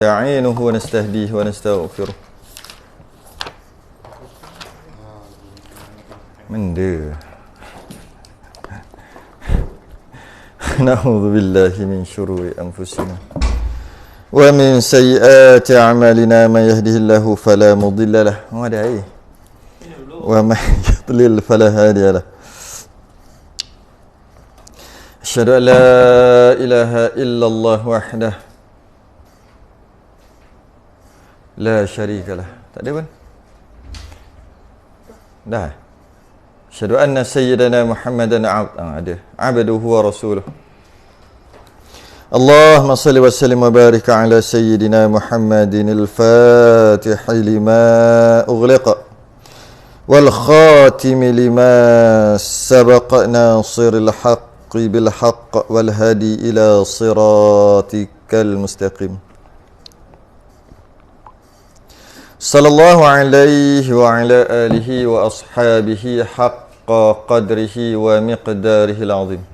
نستعينه ونستهديه ونستغفره من ده نعوذ بالله من شرور أنفسنا ومن سيئات أعمالنا من يهده الله فلا مضل له ومن يضلل فلا هادي له أشهد أن لا إله إلا الله وحده لا شريك له. Tak ada pun? Dah. Asyhadu anna sayyidana Muhammadan abduhu wa rasuluh. Allahumma salli wa sallim wa barik ala sayyidina Muhammadin al-Fatih lima ughliqa wal khatim lima sabaqa nasiril haqqi bil haqq wal hadi ila siratikal mustaqim. Sallallahu alaihi wa ala alihi wa ashabihi haqqa qadrihi wa miqdarihi al-azim.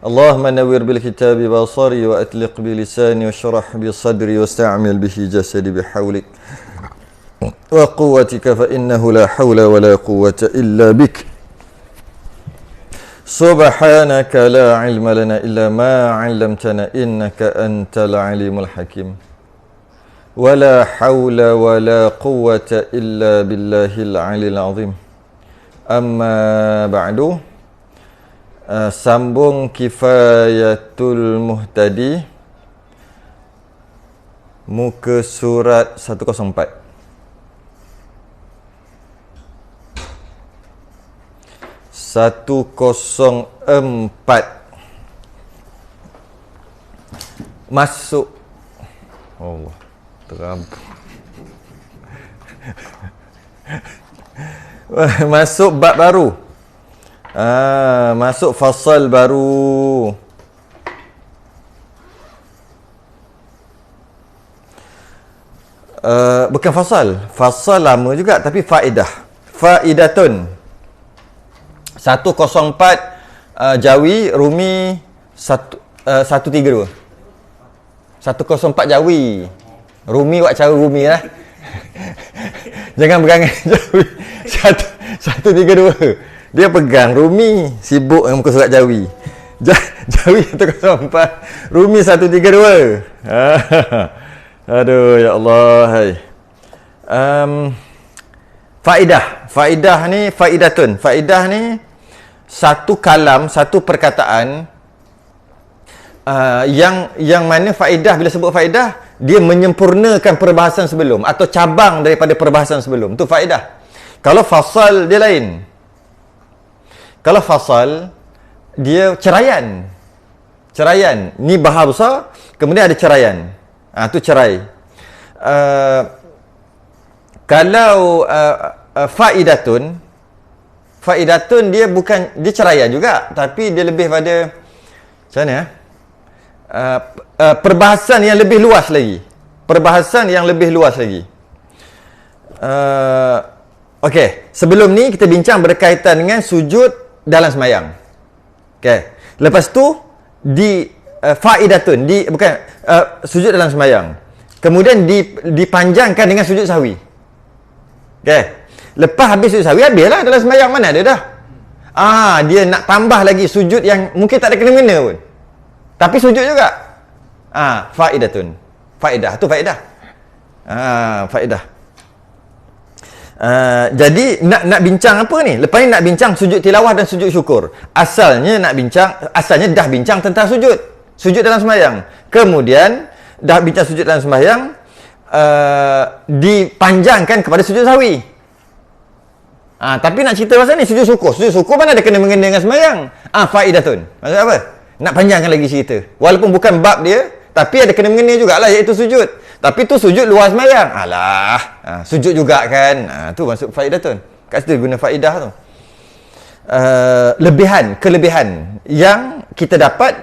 Allahumma nawwir bil kitabi basari wa atliq bi lisani wa shrah bi sadri wa sta'mil bihi jasadi bi hawlik wa quwwatika fa innahu la hawla wa la quwwata illa bik. Subhanaka la ilma lana illa ma 'allamtana innaka antal alimul hakim. ولا حول ولا قوة إلا بالله العلي العظيم. أما بعد, sambung Kifayatul Muhtadi, muka surat 104. Masuk Allah masuk bab baru, masuk fasal baru. Bukan fasal lama juga, tapi faidatun 104, Jawi, Rumi 132. 104 Jawi, Rumi buat cara Rumi lah. Jangan pegangan Jawi 132. Dia pegang Rumi, sibuk dengan muka surat Jawi. Jawi 104, Rumi 132. Aduh ya Allah. Hai. Faedah ni faidatun. Faedah ni satu kalam, satu perkataan, yang mana faedah, bila sebut faedah, dia menyempurnakan perbahasan sebelum atau cabang daripada perbahasan sebelum. Tu faedah. Kalau fasal dia lain. Kalau fasal dia ceraian. Ni bahar besar, kemudian ada ceraian. Tu cerai. Kalau faidatun dia bukan, dia ceraian juga, tapi dia lebih pada macam mana ya? Perbahasan yang lebih luas lagi. Okey, sebelum ni kita bincang berkaitan dengan sujud dalam sembahyang. Okey, lepas tu di faidatun, sujud dalam sembahyang, kemudian dipanjangkan dengan sujud sahwi. Okey, lepas habis sujud sahwi, habislah dalam sembahyang. Mana ada dah. Dia nak tambah lagi sujud yang mungkin tak ada kena-mena pun, tapi sujud juga. Faidatun. Faedah. Tu faedah. Faedah. Jadi nak bincang apa ni? Lepas ni nak bincang sujud tilawah dan sujud syukur. Asalnya dah bincang tentang sujud dalam sembahyang. Kemudian dah bincang sujud dalam sembahyang, dipanjangkan kepada sujud sahwi. Tapi nak cerita pasal ni sujud syukur. Sujud syukur mana ada kena-mengena dengan sembahyang? Faidatun. Maksud apa? Nak panjangkan lagi cerita. Walaupun bukan bab dia, tapi ada kena-mengena jugalah, iaitu sujud. Tapi tu sujud luar sembahyang. Sujud juga kan. Tu maksud faidatun. Kat situ guna faedah tu. Kelebihan yang kita dapat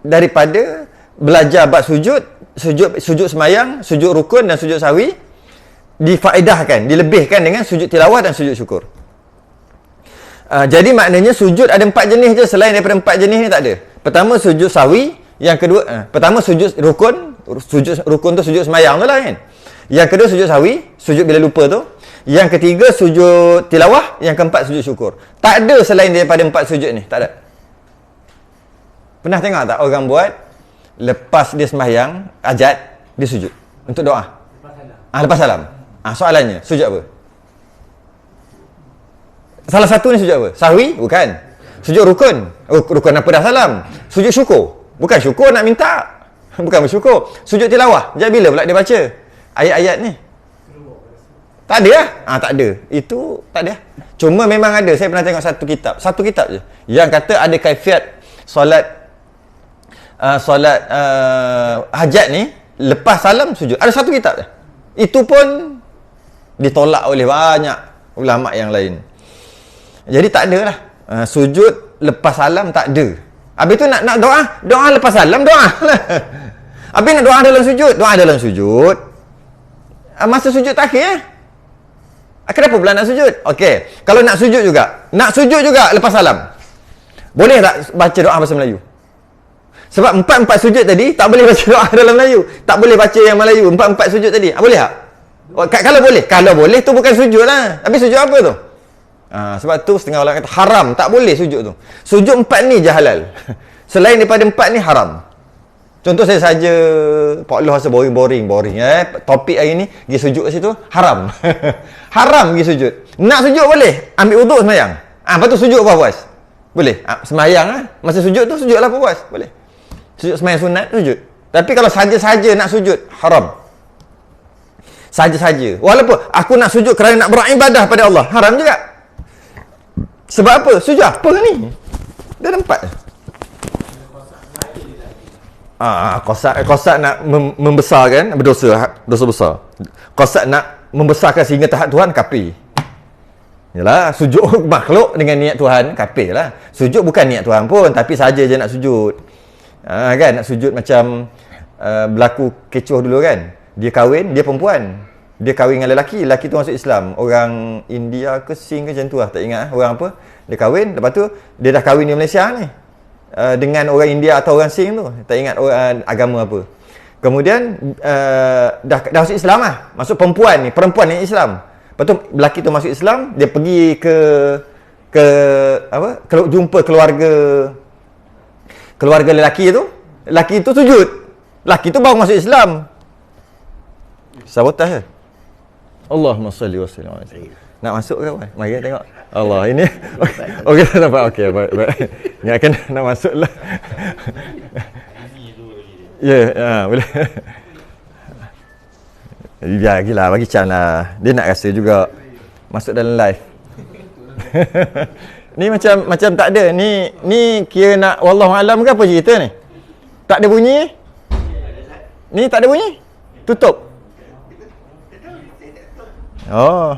daripada belajar bab sujud sembahyang, sujud rukun dan sujud sahwi, difaedahkan, dilebihkan dengan sujud tilawah dan sujud syukur. Jadi maknanya sujud ada 4 jenis je. Selain daripada 4 jenis ni tak ada. Pertama sujud sahwi, yang kedua pertama sujud rukun, Sujud rukun tu sujud semayang tu lah kan. Yang kedua sujud sahwi, sujud bila lupa tu. Yang ketiga sujud tilawah, yang keempat sujud syukur. Tak ada selain daripada 4 sujud ni, tak ada. Pernah tengok tak orang buat lepas dia sembahyang hajat, dia sujud untuk doa? Lepas salam. Soalannya, sujud apa? Salah satu ni sujud apa? Sahwi? Bukan. Sujud rukun. Rukun apa dah salam? Sujud syukur. Bukan syukur nak minta. Bukan bersyukur. Sujud tilawah. Jadi bila pula dia baca ayat-ayat ni? Tak ada lah. Tak ada. Itu tak ada. Cuma memang ada. Saya pernah tengok satu kitab je yang kata ada kaifiat solat hajat ni lepas salam sujud. Ada satu kitab je. Itu pun ditolak oleh banyak ulama yang lain. Jadi tak ada lah. Sujud lepas salam tak ada. Habis tu nak doa lepas salam, doa lah. Habis nak doa dalam sujud. Masa sujud takhir kenapa pula nak sujud? Okey, kalau nak sujud juga lepas salam. Boleh tak baca doa bahasa Melayu? Sebab 4 sujud tadi tak boleh baca doa dalam Melayu. Tak boleh baca yang Melayu. 4 sujud tadi. Boleh tak? Kalau boleh tu bukan sujud lah. Tapi sujud apa tu? Sebab tu setengah orang kata haram. Tak boleh sujud tu. Sujud 4 ni je halal. Selain daripada 4 ni haram. Contoh saya saja Pak Allah rasa boring. Topik hari ni pergi sujud kat situ haram. Haram pergi sujud. Nak sujud boleh. Ambil wuduk sembahyang. Lepas tu sujud puas-puas. Boleh. Sembahyang lah. Masa sujud tu sujudlah puas. Boleh. Sujud sembahyang sunat sujud. Tapi kalau saja-saja nak sujud haram. Saja-saja. Walaupun aku nak sujud kerana nak beribadah pada Allah, haram juga. Sebab apa? Sujud apa ni? Dah ada 4. Qasad nak membesarkan berdosa besar. Qasad nak membesarkan sehingga tahap Tuhan, kafir. Yalah, sujud makhluk dengan niat Tuhan, kafir lah. Sujud bukan niat Tuhan pun, tapi saja je nak sujud. Kan nak sujud macam berlaku kecoh dulu kan. Dia kahwin, dia perempuan. Dia kahwin dengan lelaki tu masuk Islam. Orang India ke Sing ke macam tu lah, tak ingat orang apa. Dia kahwin, lepas tu dia dah kahwin di Malaysia ni. Dengan orang India atau orang Sing tu, tak ingat orang agama apa. Kemudian dah masuk Islam lah. Masuk perempuan ni Islam. Lepas tu lelaki tu masuk Islam, dia pergi jumpa keluarga lelaki tu. Lelaki tu sujud. Lelaki tu baru masuk Islam. Sabotaj ke? Allahumma salli wa sallim. Nak masuk ke apa? Mari tengok. Allah, ini okey tak nampak. Okey, baik. Ingatkan nak masuk lah. Ya, boleh. Biar lagi lah, bagi Chan lah. Dia nak rasa juga masuk dalam live. Ni macam tak ada. Ni kira nak wallahualam ke apa cerita ni? Tak ada bunyi? Ni tak ada bunyi? Tutup. Oh.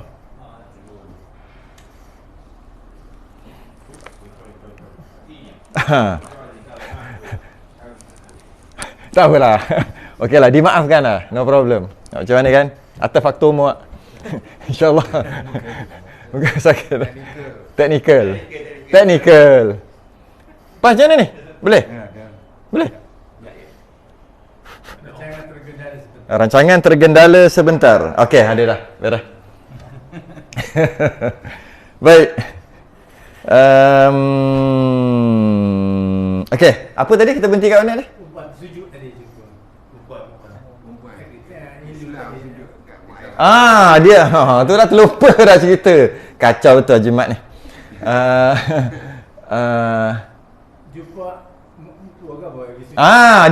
Tak apalah. Okeylah, dimaafkan lah. No problem. Macam mana kan? Atas faktor muak. InsyaAllah. Bukan sakit. Teknikal. Pas macam mana ni? Boleh? Boleh? Rancangan tergendala sebentar. Okey, ada dah. Beres. Baik. Okey, apa tadi kita berhenti kat mana tadi? Sujud tadi. Dia. Tu dah terlupa dah cerita. Kacau betul Haji Mat ni.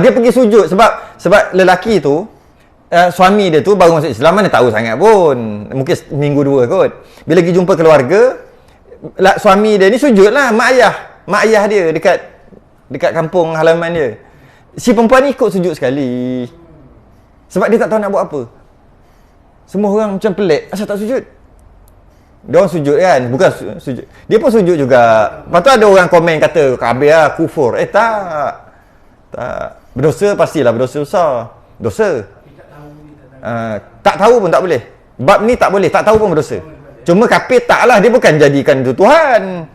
Dia pergi sujud sebab lelaki tu suami dia tu baru masuk Islam, mana tahu sangat pun. Mungkin minggu 2 kot. Bila pergi jumpa keluarga, suami dia ni sujud lah mak ayah dia dekat kampung halaman dia. Si perempuan ni ikut sujud sekali. Sebab dia tak tahu nak buat apa. Semua orang macam pelik, asal tak sujud? Dia orang sujud kan, bukan sujud. Dia pun sujud juga. Lepas tu ada orang komen kata kabeh lah kufur. Tak. Berdosa pastilah berdosa besar. Dosa. Tak tahu pun tak boleh. Bab ni tak boleh, tak tahu pun berdosa. Cuma kafir taklah, dia bukan jadikan itu Tuhan.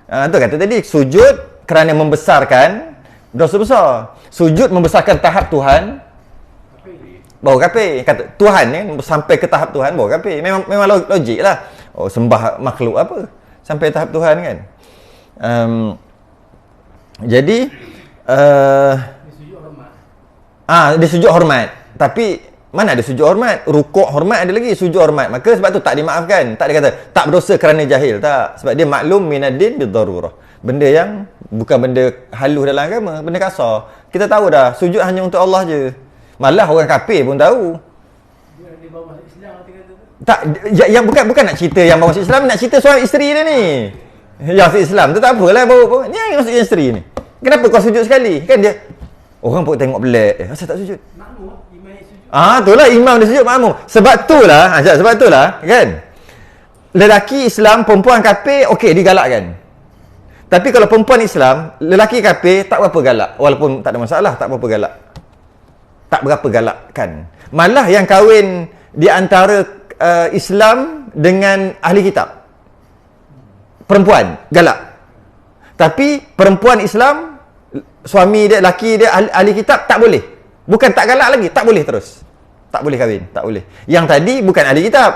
Tu kata tadi, sujud kerana membesarkan dosa besar. Sujud membesarkan tahap Tuhan, baru kafir. Kata Tuhan ni sampai ke tahap Tuhan baru kafir. Memang logik lah. Oh, sembah makhluk apa sampai tahap Tuhan kan. Jadi dia sujud hormat. Tapi mana ada sujud hormat? Rukuk hormat ada lagi, sujud hormat. Maka sebab tu tak dimaafkan. Tak dia kata tak berdosa kerana jahil. Tak. Sebab dia maklum minad-din bid-darurah. Benda yang bukan benda halus dalam agama, benda kasar. Kita tahu dah, sujud hanya untuk Allah je. Malah orang kafir pun tahu. Dia bawa masuk Islam tak, yang bukan nak cerita yang bawa masuk Islam, nak cerita soal isteri dia ni. Yang masuk Islam tu tak apalah bawa. Ni yang masuk isteri ni. Kenapa kau sujud sekali? Kan dia orang pun tengok pelik. Asal tak sujud? Makmum, imam sujud. Itulah imam dia sujud makmum. Sebab itulah kan. Lelaki Islam, perempuan kafir, okey digalakkan. Tapi kalau perempuan Islam, lelaki kafir tak berapa galak. Walaupun tak ada masalah, tak berapa galak. Tak berapa galakkan. Malah yang kahwin di antara Islam dengan ahli kitab, perempuan galak. Tapi perempuan Islam, suami dia, laki dia ahli kitab, tak boleh. Bukan tak galak lagi, tak boleh terus. Tak boleh kahwin, tak boleh. Yang tadi bukan ahli kitab.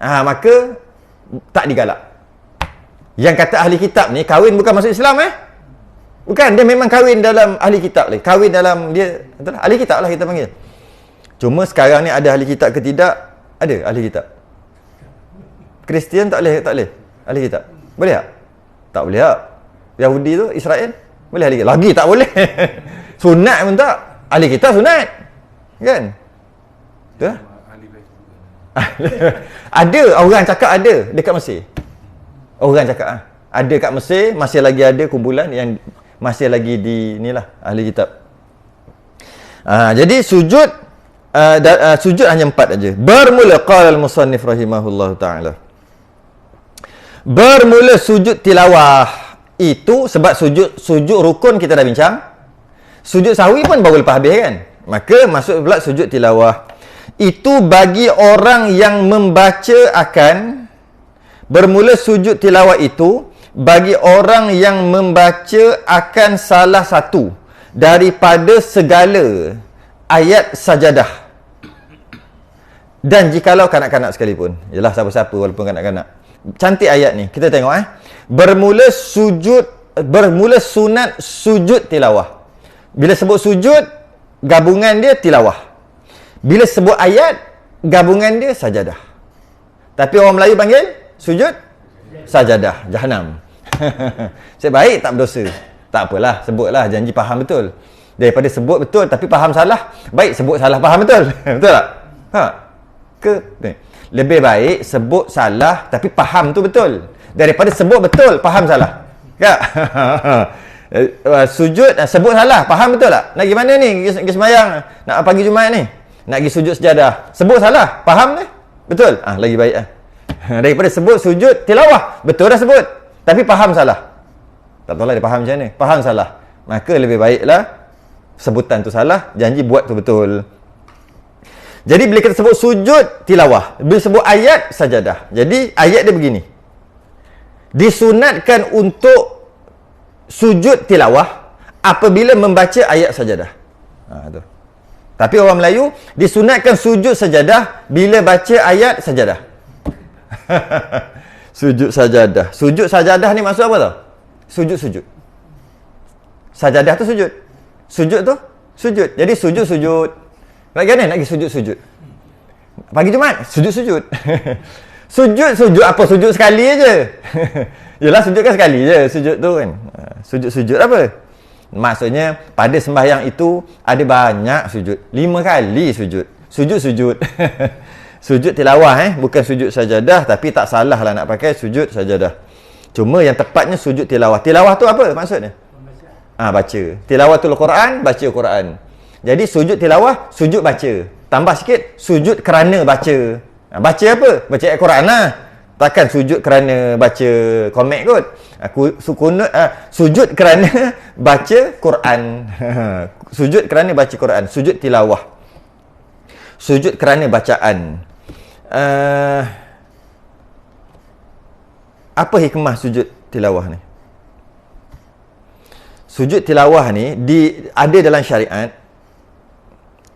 Maka tak digalak. Yang kata ahli kitab ni kahwin bukan masuk Islam Bukan, dia memang kahwin dalam ahli kitab lagi. Kahwin dalam dia, ahli kitab lah kita panggil. Cuma sekarang ni ada ahli kitab ke tidak? Ada ahli kitab. Kristian tak boleh ahli kitab. Boleh tak? Tak boleh tak? Yahudi tu, Israel, boleh ahli kitab? Lagi tak boleh. Sunat pun tak. Ahli kitab sunat. Kan? Betul? Ada orang cakap ada dekat Mesir. Orang cakap ada kat Mesir, masih lagi ada kumpulan yang masih lagi di inilah ahli kitab. Jadi sujud sujud hanya 4 aja. Bermula qala al-musannif rahimahullahu taala. Bermula sujud tilawah itu sebab sujud rukun kita dah bincang. Sujud sahwi pun baru lepas habis kan. Maka masuk pula sujud tilawah. Itu bagi orang yang membaca akan bermula sujud tilawah itu bagi orang yang membaca akan salah satu daripada segala ayat sajadah. Dan jikalau kanak-kanak sekalipun. Yalah siapa-siapa walaupun kanak-kanak. Cantik ayat ni. Kita tengok bermula sunat sujud tilawah. Bila sebut sujud, gabungan dia tilawah. Bila sebut ayat, gabungan dia sajadah. Tapi orang Melayu panggil sujud sajadah, jahanam. Sebaik tak berdosa. Tak apalah, sebutlah, janji faham betul. Daripada sebut betul tapi faham salah, baik sebut salah faham betul. Betul tak? Lebih baik sebut salah tapi faham tu betul daripada sebut betul faham salah. Tak? Sujud sebut salah faham betul tak? Nak pergi mana ni? Pergi sembahyang nak pagi Jumaat ni. Nak pergi sujud sejadah. Sebut salah faham ni? Betul? Lagi baik daripada sebut sujud tilawah betul dah sebut tapi faham salah. Tak tahulah dia faham macam mana. Faham salah. Maka lebih baiklah sebutan tu salah, janji buat tu betul. Jadi bila kita sebut sujud tilawah, bila sebut ayat sajadah. Jadi ayat dia begini. Disunatkan untuk sujud tilawah apabila membaca ayat sajadah. Tu. Tapi orang Melayu disunatkan sujud sajadah bila baca ayat sajadah. Sujud sajadah. Sujud sajadah ni maksud apa tau? Sujud-sujud. Sajadah tu sujud. Sujud tu sujud. Jadi sujud-sujud. Nak gana nak pergi sujud-sujud. Pagi Jumaat sujud-sujud. Sujud-sujud apa? Sujud sekali aja. Yalah sujud kan sekali je sujud tu kan. Sujud-sujud apa? Maksudnya pada sembahyang itu ada banyak sujud. 5 kali sujud. Sujud-sujud. Sujud tilawah bukan sujud sajadah, tapi tak salah lah nak pakai sujud sajadah. Cuma yang tepatnya sujud tilawah. Tilawah tu apa maksudnya? Baca. Tilawatul Quran, baca Quran. Jadi sujud tilawah, sujud baca. Tambah sikit, sujud kerana baca. Baca apa? Baca ayat Quran lah. Takkan sujud kerana baca komik kot. Sujud kerana baca Quran. Sujud kerana baca Quran. Sujud tilawah. Sujud kerana bacaan. Apa hikmah sujud tilawah ni? Sujud tilawah ni ada dalam syariat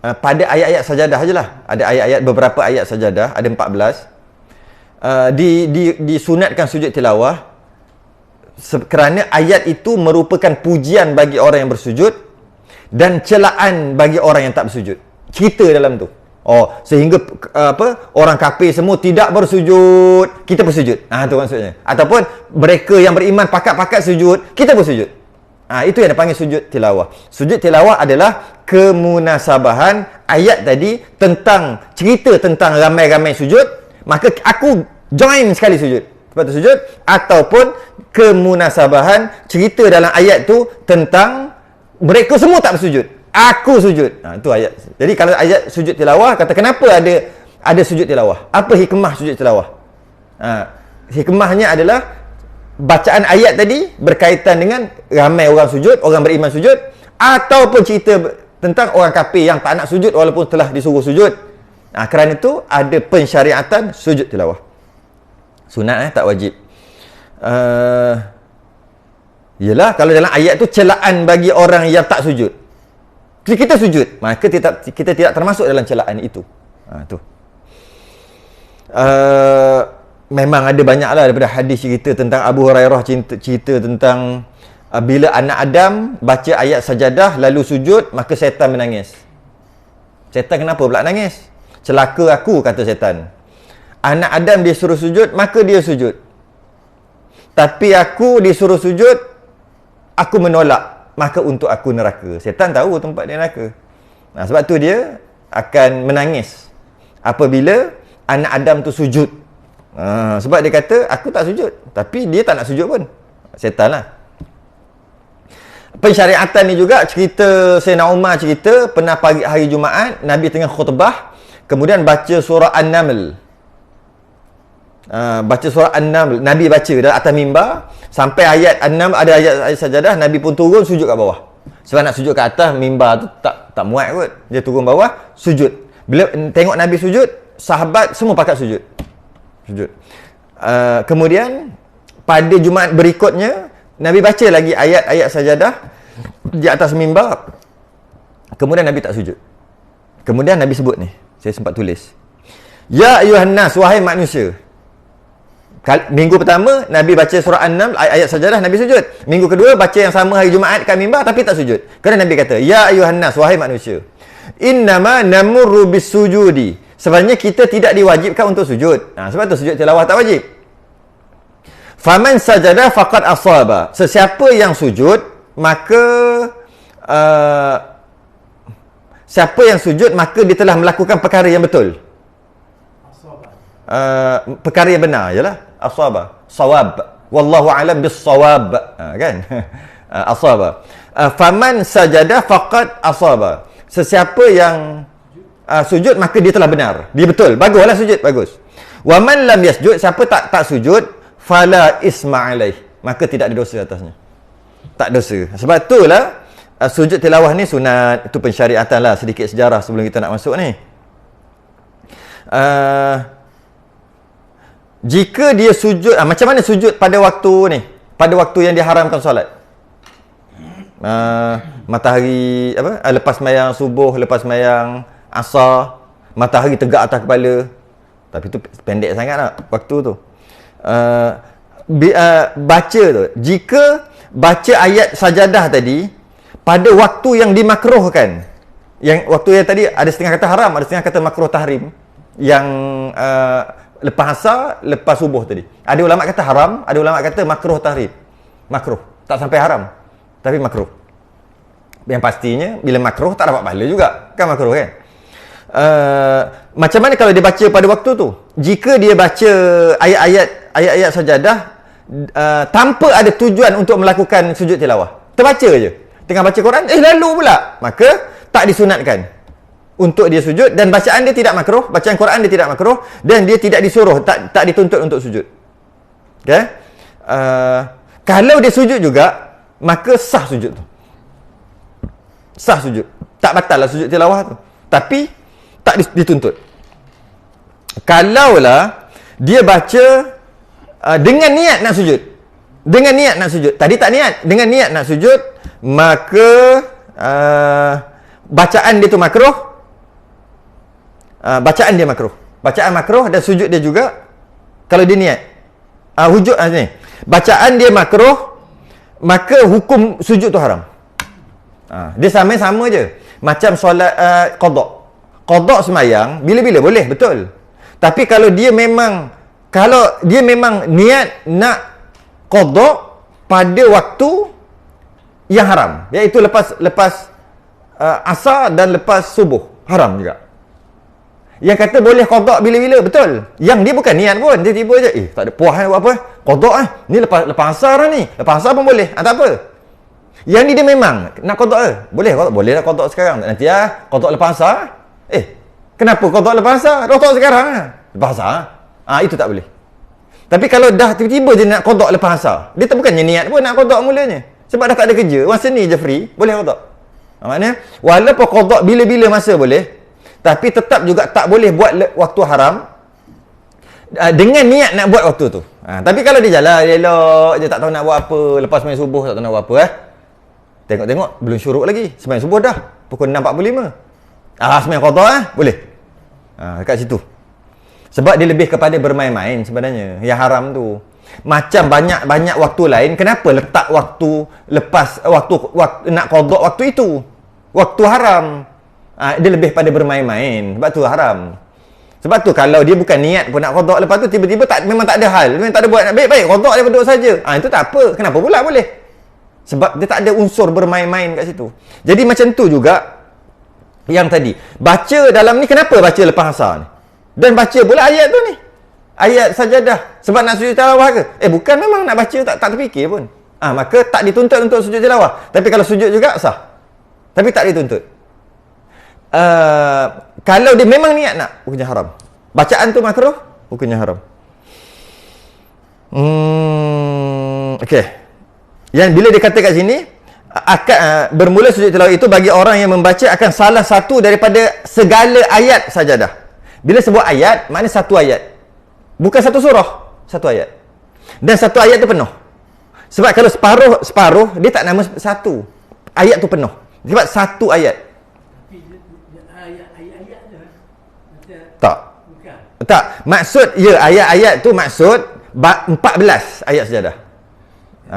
pada ayat-ayat sajadah ajalah. Ada ayat-ayat, beberapa ayat sajadah, ada 14. Disunatkan sujud tilawah kerana ayat itu merupakan pujian bagi orang yang bersujud dan celaan bagi orang yang tak bersujud. Cerita dalam tu. Sehingga orang kafir semua tidak bersujud, kita bersujud. Tu maksudnya. Ataupun mereka yang beriman pakat-pakat sujud, kita bersujud. Itu yang dipanggil sujud tilawah. Sujud tilawah adalah kemunasabahan ayat tadi tentang cerita tentang ramai-ramai sujud, maka aku join sekali sujud. Sebab tu sujud. Ataupun kemunasabahan cerita dalam ayat tu tentang mereka semua tak bersujud, aku sujud. Itu ayat. Jadi kalau ayat sujud tilawah, kata kenapa ada sujud tilawah? Apa hikmah sujud tilawah? Hikmahnya adalah bacaan ayat tadi berkaitan dengan ramai orang sujud, orang beriman sujud, ataupun cerita tentang orang kafir yang tak nak sujud walaupun telah disuruh sujud. Kerana itu ada pensyariatan sujud tilawah. Sunat tak wajib. Yalah, kalau dalam ayat tu celaan bagi orang yang tak sujud, kita sujud, maka kita tidak termasuk dalam celaan itu. Tu. Memang ada banyaklah daripada hadis cerita tentang Abu Hurairah cerita tentang bila anak Adam baca ayat sajadah lalu sujud, maka syaitan menangis. Syaitan kenapa pula nangis? Celaka aku, kata syaitan. Anak Adam dia suruh sujud, maka dia sujud. Tapi aku disuruh sujud, aku menolak, maka untuk aku neraka. Syaitan tahu tempat dia neraka. Sebab tu dia akan menangis apabila anak Adam tu sujud. Sebab dia kata, aku tak sujud. Tapi dia tak nak sujud pun. Syaitan lah. Pensyariatan ni juga, cerita Sayyidina Umar cerita, pernah pagi hari Jumaat, Nabi tengah khutbah, kemudian baca surah An-Naml. Baca surah An-Naml, Nabi baca dalam atas mimbar sampai ayat An-Naml, ada ayat sajadah, Nabi pun turun sujud kat bawah. Sebab nak sujud kat atas mimbar tu tak muat kot. Dia turun bawah, sujud. Bila tengok Nabi sujud, sahabat semua pakat sujud. Kemudian pada Jumaat berikutnya, Nabi baca lagi ayat-ayat sajadah di atas mimbar. Kemudian Nabi tak sujud. Kemudian Nabi sebut ni, saya sempat tulis. Ya ayuhan nas, wahai manusia. Minggu pertama Nabi baca surah An-Naml, ayat sajadah, Nabi sujud. Minggu kedua baca yang sama hari Jumaat kat mimbar tapi tak sujud. Kerana Nabi kata, ya ayuhan nas, wahai manusia. Innama namurru bis sujudi. Sebenarnya kita tidak diwajibkan untuk sujud. Sebab tu sujud tilawah tak wajib. Faman sajada faqad asaba. Sesiapa yang sujud, maka siapa yang sujud, maka dia telah melakukan perkara yang betul. Perkara yang benar, yalah. Asaba, sawab. Wallahu a'lam bis-sawab. Kan? Asaba. Faman sajada faqad asaba. Sesiapa yang sujud, maka dia telah benar. Dia betul. Baguslah sujud, bagus. Wa man lam yasjud, siapa tak sujud, fala isma alaih, maka tidak ada dosa atasnya. Tak dosa. Sebab itulah sujud tilawah ni sunat. Itu pensyariatan lah, sedikit sejarah sebelum kita nak masuk ni. Jika dia sujud, macam mana sujud pada waktu ni? Pada waktu yang diharamkan solat. Matahari lepas sembahyang subuh, lepas sembahyang asar, matahari tegak atas kepala. Tapi tu pendek sangat lah waktu tu. Baca tu, jika baca ayat sajadah tadi pada waktu yang dimakruhkan, yang waktu yang tadi ada setengah kata haram, ada setengah kata makruh tahrim, yang lepas asar, lepas subuh tadi. Ada ulama kata haram, ada ulama kata makruh tahrim. Makruh, tak sampai haram, tapi makruh. Yang pastinya bila makruh tak dapat pahala juga, kan makruh kan. Macam mana kalau dia baca pada waktu tu? Jika dia baca ayat-ayat sajadah tanpa ada tujuan untuk melakukan sujud tilawah, terbaca je, tengah baca Quran, lalu pula, maka tak disunatkan untuk dia sujud, dan bacaan dia tidak makruh, bacaan Quran dia tidak makruh, dan dia tidak disuruh, tak dituntut untuk sujud. Okay? Kalau dia sujud juga, maka sah sujud tu. Sah sujud. Tak batal lah sujud tilawah tu. Tapi tak dituntut. Kalaulah dia baca dengan niat nak sujud. Dengan niat nak sujud. Tadi tak niat. Dengan niat nak sujud, maka bacaan dia tu makruh, bacaan dia makruh. Bacaan makruh dan sujud dia juga kalau dia niat. Wujud ni. Bacaan dia makruh, maka hukum sujud tu haram. Dia sama je. Macam solat qada. Qada semayang bila-bila boleh, betul. Tapi kalau dia memang niat nak qada pada waktu yang haram, iaitu lepas asar dan lepas subuh, haram juga. Yang kata boleh qada bila-bila, betul. Yang dia bukan niat pun, dia tiba je, tak ada puas buat apa, qada ni lepas asar ni, lepas asar pun boleh, tak apa. Yang ni dia memang nak qada boleh qada, boleh lah qada sekarang, nanti qada lepas asar. Kenapa qada lepas asar? Qada sekarang lepas asar. Itu tak boleh. Tapi kalau dah tiba-tiba dia nak qada lepas asar, dia tak bukannya niat pun nak qada mulanya. Sebab dah tak ada kerja, masa ni je free, boleh qada. Maknanya walaupun qada bila-bila masa boleh, tapi tetap juga tak boleh buat waktu haram dengan niat nak buat waktu tu. Tapi kalau dia jalan elok je, tak tahu nak buat apa, lepas sembahyang subuh tak tahu nak buat apa, tengok-tengok belum syuruk lagi, sembahyang subuh dah pukul 6.45. Sembahyang qada boleh. Dekat situ. Sebab dia lebih kepada bermain-main sebenarnya yang haram tu. Macam banyak waktu lain, kenapa letak waktu lepas waktu nak qada waktu itu? Waktu haram. Dia lebih pada bermain-main. Sebab tu haram. Sebab tu kalau dia bukan niat pun nak qada, lepas tu tiba-tiba memang tak ada hal, memang tak ada buat nak baik-baik, qada dia duduk saja. Itu tak apa. Kenapa pula boleh? Sebab dia tak ada unsur bermain-main kat situ. Jadi macam tu juga yang tadi. Baca dalam ni, kenapa baca lepas asar ni? Dan baca pula ayat tu ni. Ayat sajadah. Sebab nak sujud tilawah ke? Bukan, memang nak baca tak terfikir pun. Maka tak dituntut untuk sujud tilawah. Tapi kalau sujud juga sah. Tapi tak dituntut. Kalau dia memang niat nak, hukumnya haram. Bacaan tu makruh, hukumnya haram. Okey. Yang bila dia kata kat sini, bermula sujud tilawah itu bagi orang yang membaca akan salah satu daripada segala ayat sajadah. Bila sebut ayat, maknanya satu ayat. Bukan satu surah, satu ayat. Dan satu ayat tu penuh. Sebab kalau separuh dia tak nama satu. Ayat tu penuh. Sebab satu ayat. Ayat-ayat je. Tak. Bukan. Tak. Maksud ayat-ayat tu maksud 14 ayat sajadah.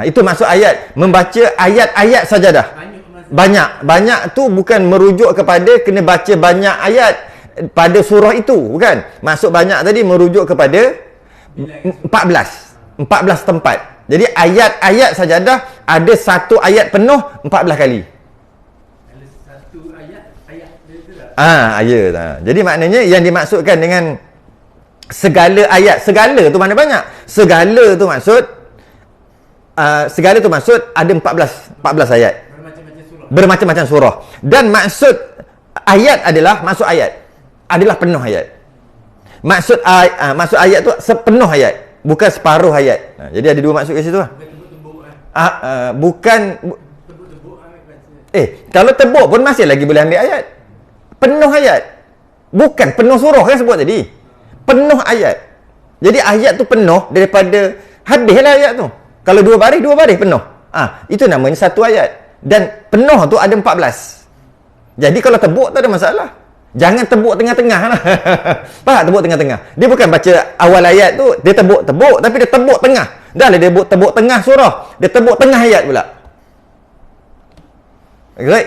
Itu maksud ayat. Membaca ayat-ayat sajadah. Banyak tu bukan merujuk kepada kena baca banyak ayat pada surah itu, bukan. Maksud banyak tadi merujuk kepada 14 tempat. Jadi ayat-ayat sajadah ada satu ayat penuh 14 kali. Ada satu ayat dia tu ayat. Jadi maknanya yang dimaksudkan dengan segala ayat, segala tu mana banyak. Segala tu maksud ada 14 ayat. Bermacam-macam surah. Dan maksud ayat adalah penuh ayat. Maksud ayat tu sepenuh ayat, bukan separuh ayat. Jadi ada dua maksud kat situ lah. Bukan kalau tebuk pun masih lagi boleh ambil ayat. Penuh ayat. Bukan penuh surah kan sebut tadi. Penuh ayat. Jadi ayat tu penuh daripada habislah ayat tu. Kalau dua baris penuh. Itu namanya satu ayat. Dan penuh tu ada 14. Jadi kalau tebuk tak ada masalah. Jangan tebuk tengah-tengah lah. Faham tebuk tengah-tengah? Dia bukan baca awal ayat tu, dia tebuk, tapi dia tebuk tengah. Dah lah dia tebuk tengah surah, dia tebuk tengah ayat pula.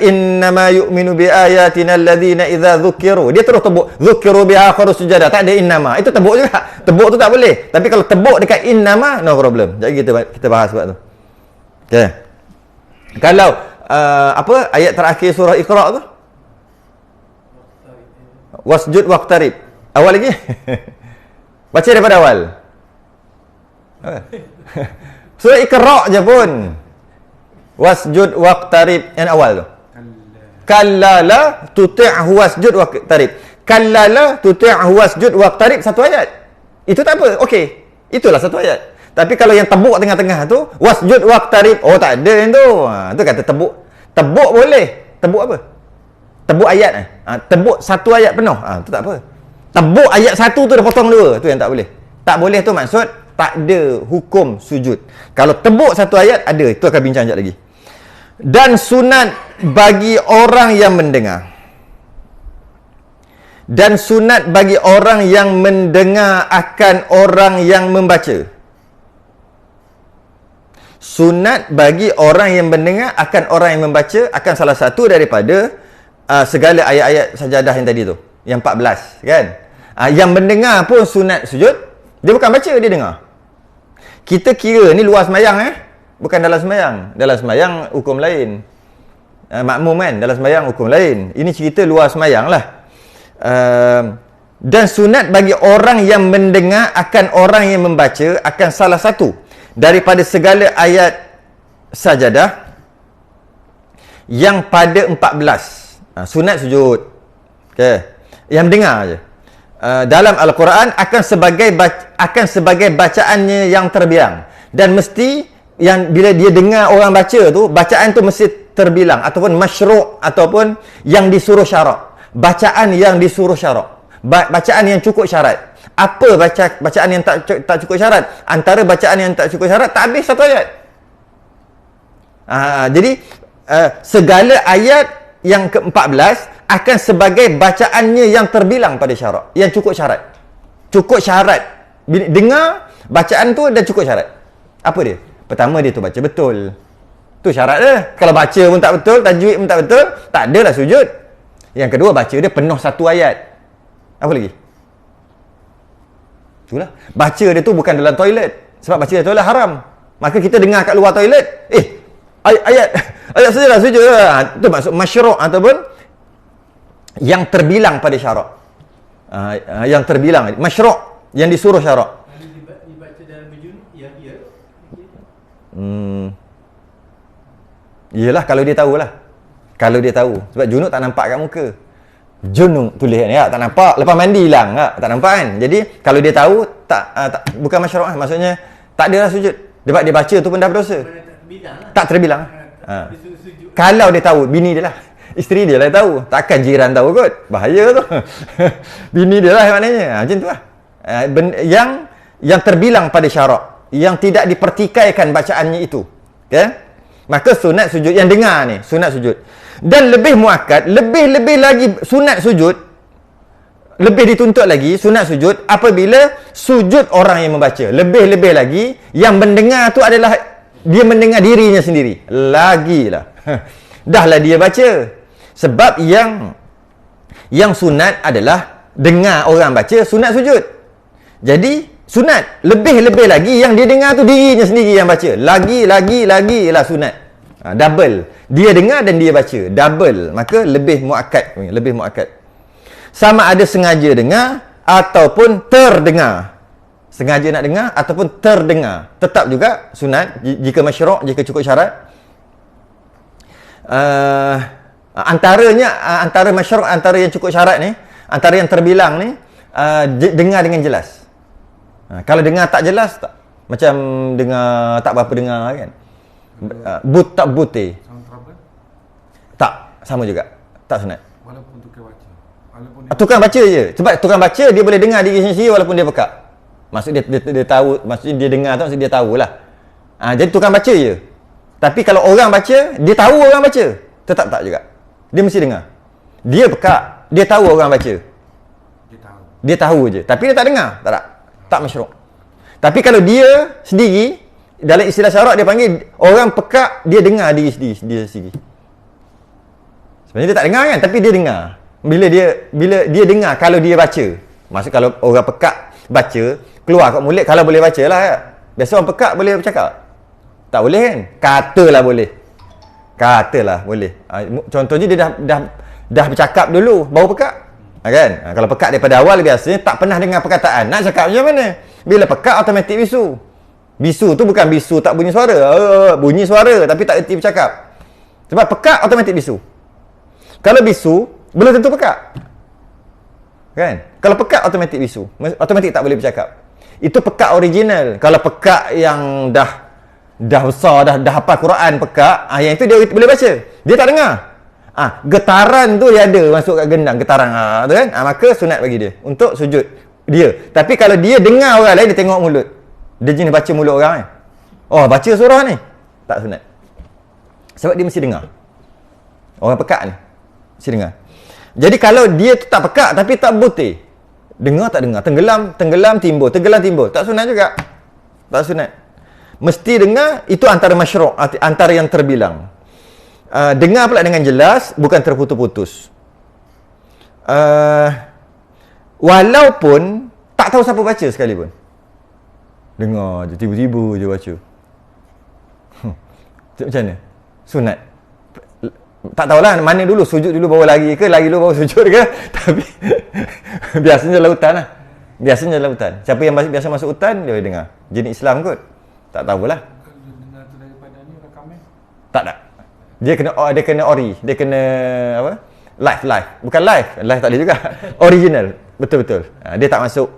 Innama yu'minu bi ayatina alladhina idza dzukiru. Dia terus tebuk dzukiru bi akhiru sujadah. Tak ada innama. Itu tebuk juga. Tebuk tu tak boleh. Tapi kalau tebuk dekat innama, no problem. Jadi kita bahas sebab tu. Okey. Kalau ayat terakhir surah Iqra tu, wasjud waqtarib. Awal lagi? Baca daripada awal. Surah Iqra je pun. Wasjud waqtarib yang awal tu. Kallala tuti'hu wasjud waqtarib. Kallala tuti'hu wasjud waqtarib, satu ayat. Itu tak apa. Okey. Itulah satu ayat. Tapi kalau yang tebuk tengah-tengah tu, wasjud waqtarib, tak ada yang tu. Tu kata tebuk. Tebuk boleh. Tebuk apa? Tebuk ayat. Tebuk satu ayat penuh. Tu tak apa. Tebuk ayat satu tu dah potong dua. Tu yang tak boleh. Tak boleh tu maksud tak ada hukum sujud. Kalau tebuk satu ayat ada. Itu akan bincang sekejap lagi. Dan sunat bagi orang yang mendengar. Dan sunat bagi orang yang mendengar akan orang yang membaca. Sunat bagi orang yang mendengar akan orang yang membaca akan salah satu daripada segala ayat-ayat sajadah yang tadi tu. Yang 14 kan. Yang mendengar pun sunat sujud. Dia bukan baca, dia dengar. Kita kira ni luar semayang bukan dalam semayang. Dalam semayang hukum lain. Makmum kan, dalam semayang hukum lain. Ini cerita luar semayang lah. Dan sunat bagi orang yang mendengar akan orang yang membaca akan salah satu daripada segala ayat sajadah yang pada 14. Sunat sujud. Okay. Yang dengar je. Dalam Al-Quran akan sebagai bacaannya yang terbilang, dan mesti yang bila dia dengar orang baca tu, bacaan tu mesti terbilang ataupun masyru' ataupun yang disuruh syarak. Bacaan yang disuruh syarak, bacaan yang cukup syarat. Apa bacaan yang tak cukup syarat? Antara bacaan yang tak cukup syarat, tak habis satu ayat. Jadi segala ayat yang ke-14 akan sebagai bacaannya yang terbilang pada syarak, yang cukup syarat. Cukup syarat. Dengar bacaan tu dan cukup syarat. Apa dia? Pertama, dia tu baca betul. Tu syarat dia. Kalau baca pun tak betul, tajwid pun tak betul, tak adalah sujud. Yang kedua, baca dia penuh satu ayat. Apa lagi? Itulah. Baca dia tu bukan dalam toilet. Sebab baca dalam toilet haram. Maka kita dengar kat luar toilet, ayat sajalah sujud lah. Itu maksud masyru' ataupun yang terbilang pada syarak. Yang terbilang masyru', yang disuruh syarak. Kalau dibaca dalam berjunuk, ya. Yelah, kalau dia tahulah. Kalau dia tahu. Sebab junuk tak nampak kat muka. Junuk tulis kan, tak nampak. Lepas mandi hilang, tak nampak kan. Jadi kalau dia tahu, bukan masyru', maksudnya tak adalah sujud. Sebab dia baca tu pun dah berdosa. Tak terbilang. Kalau dia tahu, bini dia lah, isteri dia lah tahu. Takkan jiran tahu kot. Bahaya tu. Bini dia lah maknanya. Macam tu lah. Yang terbilang pada syarak, yang tidak dipertikaikan bacaannya itu. Okay? Maka sunat sujud. Yang dengar ni, sunat sujud. Dan lebih muakkad, lebih lagi sunat sujud, lebih dituntut lagi sunat sujud apabila sujud orang yang membaca. Lebih lagi, yang mendengar tu adalah dia mendengar dirinya sendiri. Lagilah. Dahlah dia baca. Sebab yang sunat adalah dengar orang baca, sunat sujud. Jadi sunat. Lebih lagi yang dia dengar tu dirinya sendiri yang baca. Lagi lah sunat. Double. Dia dengar dan dia baca. Double. Maka lebih muakkad. Sama ada sengaja dengar ataupun terdengar. Sengaja nak dengar ataupun terdengar. Tetap juga sunat jika masyru', jika cukup syarat. Antara masyru', antara yang cukup syarat ni, antara yang terbilang ni, dengar dengan jelas. Kalau dengar tak jelas, tak, macam dengar tak berapa dengar kan. But tak bute. Tak, sama juga. Tak sunat. Walaupun tukang baca. Tukang baca je. Sebab tukang baca dia boleh dengar diri sendiri walaupun dia pekak. Maksud dia tahu, maksudnya dia dengar tu maksud dia tahulah. Jadi tukang baca je. Tapi kalau orang baca, dia tahu orang baca, tetap tak juga. Dia mesti dengar. Dia pekak, dia tahu orang baca. Dia tahu je, tapi dia tak dengar. Tak masyru'. Tapi kalau dia sendiri, dalam istilah syarak dia panggil orang pekak, dia dengar diri sendiri. Sebenarnya dia tak dengar kan, tapi dia dengar. Bila dia dengar kalau dia baca. Maksud kalau orang pekak baca, keluar kat mulut kalau boleh baca lah. Biasa orang pekak boleh bercakap? Tak boleh kan? Katalah boleh. Contohnya dia dah bercakap dulu baru pekak. Kan? Kalau pekak daripada awal biasanya tak pernah dengar perkataan. Nak cakap macam mana? Bila pekak automatik bisu. Bisu tu bukan bisu tak bunyi suara. Bunyi suara tapi tak erti bercakap. Sebab pekak automatik bisu. Kalau bisu belum tentu pekak. Kan? Kalau pekak automatik bisu. Automatik tak boleh bercakap. Itu pekak original. Kalau pekak yang dah besar, dah hafal Quran pekak, yang itu dia boleh baca. Dia tak dengar. Getaran tu dia ada masuk kat gendang, getaran tu kan. Maka sunat bagi dia untuk sujud dia. Tapi kalau dia dengar orang lain, dia tengok mulut. Dia jenis baca mulut orang kan. Oh, baca surah ni. Tak sunat. Sebab dia mesti dengar. Orang pekak ni mesti dengar. Jadi kalau dia tu tak pekak tapi tak berbutir, dengar tak dengar, tenggelam timbul, tak sunat juga. Tak sunat. Mesti dengar, itu antara masyru', antara yang terbilang. Dengar pula dengan jelas, bukan terputus-putus. Walaupun tak tahu siapa baca sekalipun. Dengar je, tiba-tiba je baca. Macam mana? Sunat. Tak tahulah mana dulu, sujud dulu baru lari dulu baru sujud ke. Tapi biasanya lautan lah. Biasanya lautan. Siapa yang biasa masuk hutan, dia dengar. Jenis Islam kot. Tak tahulah. Dengar tu daripada ni rakaman. Tak. Dia kena ori. Dia kena apa? Live. Bukan live tak boleh juga. Original. Betul-betul. Dia tak masuk.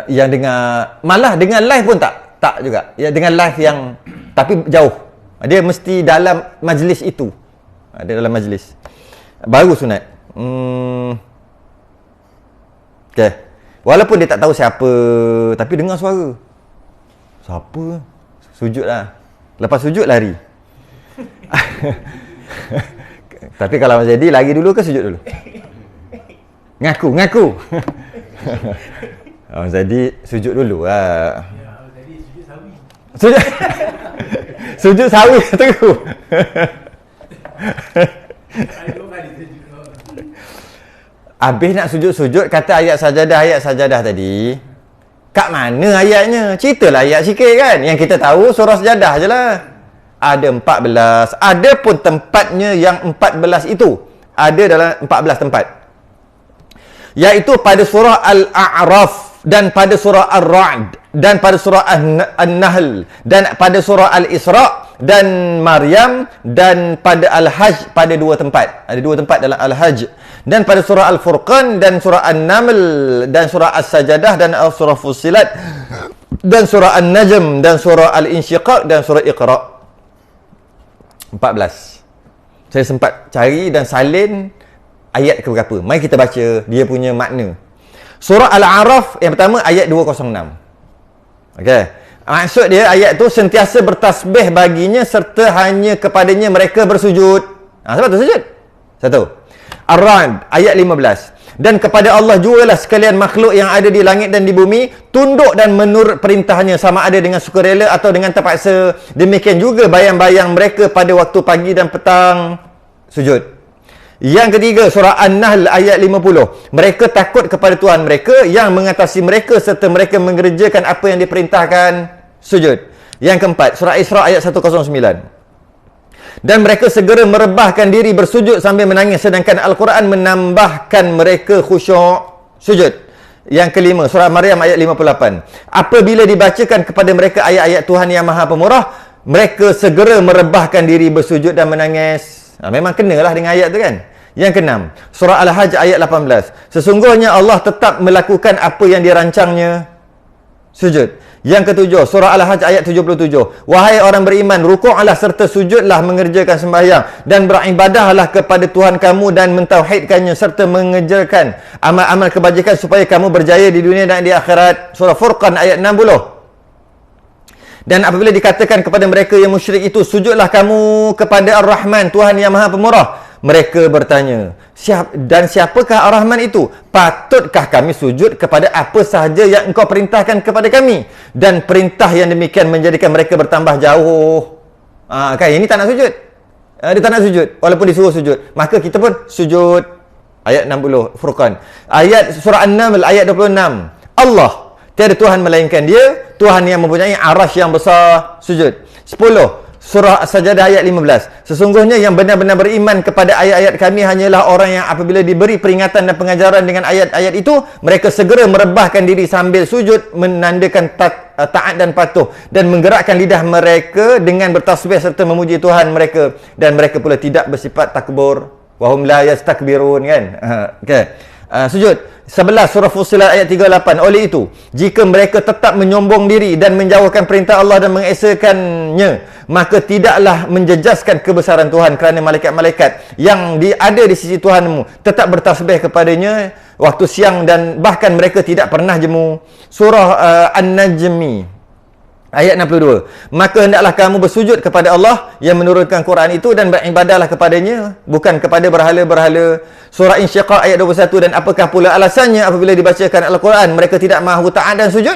Yang dengar, malah dengan live pun tak juga. Ya, dengan live yang tapi jauh. Dia mesti dalam majlis itu. Dia dalam majlis. Baru sunat. Okay. Walaupun dia tak tahu siapa, tapi dengar suara. Siapa? Sujud lah. Lepas sujud lari. Tapi kalau Mas Jadi lari dulu ke sujud dulu? Ngaku. Mas Jadi sujud dulu lah. Ya, jadi sujud sawi. Sujud sawi tu. Ada 2 kali sujud. Habis nak sujud-sujud, kata ayat sajadah tadi. Kat mana ayatnya? Ceritalah ayat sikit kan. Yang kita tahu surah sajadah je lah. Ada 14. Ada pun tempatnya yang 14 itu. Ada dalam 14 tempat. Iaitu pada surah Al-A'raf dan pada surah Ar-Ra'd dan pada surah An-Nahl dan pada surah Al-Isra' dan Maryam dan pada Al-Hajj pada 2 tempat. Ada 2 tempat dalam Al-Hajj. Dan pada surah Al-Furqan dan surah An-Naml dan surah As-Sajadah dan surah Fussilat dan surah An-Najm dan surah Al-Insyiqaq dan surah Iqra'. 14. Saya sempat cari dan salin ayat ke berapa. Mari kita baca dia punya makna. Surah Al-A'raf yang pertama ayat 206. Okey. Maksud dia ayat tu sentiasa bertasbih baginya serta hanya kepadanya mereka bersujud. Sebab tu sujud. Satu. Ar-Ra'd ayat 15. Dan kepada Allah jugalah sekalian makhluk yang ada di langit dan di bumi tunduk dan menurut perintahnya sama ada dengan sukarela atau dengan terpaksa. Demikian juga bayang-bayang mereka pada waktu pagi dan petang sujud. Yang ketiga surah An-Nahl ayat 50. Mereka takut kepada Tuhan mereka yang mengatasi mereka serta mereka mengerjakan apa yang diperintahkan sujud. Yang keempat surah Isra ayat 109. Dan mereka segera merebahkan diri bersujud sambil menangis sedangkan Al-Quran menambahkan mereka khusyuk sujud. Yang kelima surah Maryam ayat 58. Apabila dibacakan kepada mereka ayat-ayat Tuhan yang Maha Pemurah, mereka segera merebahkan diri bersujud dan menangis. Memang kenalah dengan ayat tu kan. Yang keenam surah Al-Hajj ayat 18. Sesungguhnya Allah tetap melakukan apa yang dirancangnya sujud. Yang ketujuh surah Al-Hajj ayat 77. Wahai orang beriman, rukuklah serta sujudlah mengerjakan sembahyang dan beribadahlah kepada Tuhan kamu dan mentauhidkannya serta mengerjakan amal-amal kebajikan supaya kamu berjaya di dunia dan di akhirat. Surah Furqan ayat 60. Dan apabila dikatakan kepada mereka yang musyrik itu, sujudlah kamu kepada Ar-Rahman, Tuhan yang Maha Pemurah, mereka bertanya, siapakah Ar-Rahman itu? Patutkah kami sujud kepada apa sahaja yang engkau perintahkan kepada kami? Dan perintah yang demikian menjadikan mereka bertambah jauh. Kan ini tak nak sujud. Dia tak nak sujud walaupun disuruh sujud. Maka kita pun sujud. Ayat 60 Furqan. Ayat surah An-Naml ayat 26. Allah, tiada Tuhan melainkan Dia, Tuhan yang mempunyai arasy yang besar, sujud. 10. Surah As-Sajadah ayat 15. Sesungguhnya yang benar-benar beriman kepada ayat-ayat kami hanyalah orang yang apabila diberi peringatan dan pengajaran dengan ayat-ayat itu, mereka segera merebahkan diri sambil sujud menandakan taat dan patuh dan menggerakkan lidah mereka dengan bertasbih serta memuji Tuhan mereka dan mereka pula tidak bersifat takbur. Wahum la yastakbirun kan. Okey. Sujud. 11 surah Fussilat ayat 38. Oleh itu, jika mereka tetap menyombong diri dan menjauhkan perintah Allah dan mengesakannya, maka tidaklah menjejaskan kebesaran Tuhan kerana malaikat-malaikat yang ada di sisi Tuhanmu tetap bertasbih kepadanya waktu siang dan bahkan mereka tidak pernah jemu. Surah An-Najmi Ayat 62. Maka hendaklah kamu bersujud kepada Allah yang menurunkan Quran itu dan beribadahlah kepadanya, bukan kepada berhala-berhala. Surah Insyiqaq ayat 21. Dan apakah pula alasannya apabila dibacakan Al-Quran mereka tidak mahu taat dan sujud?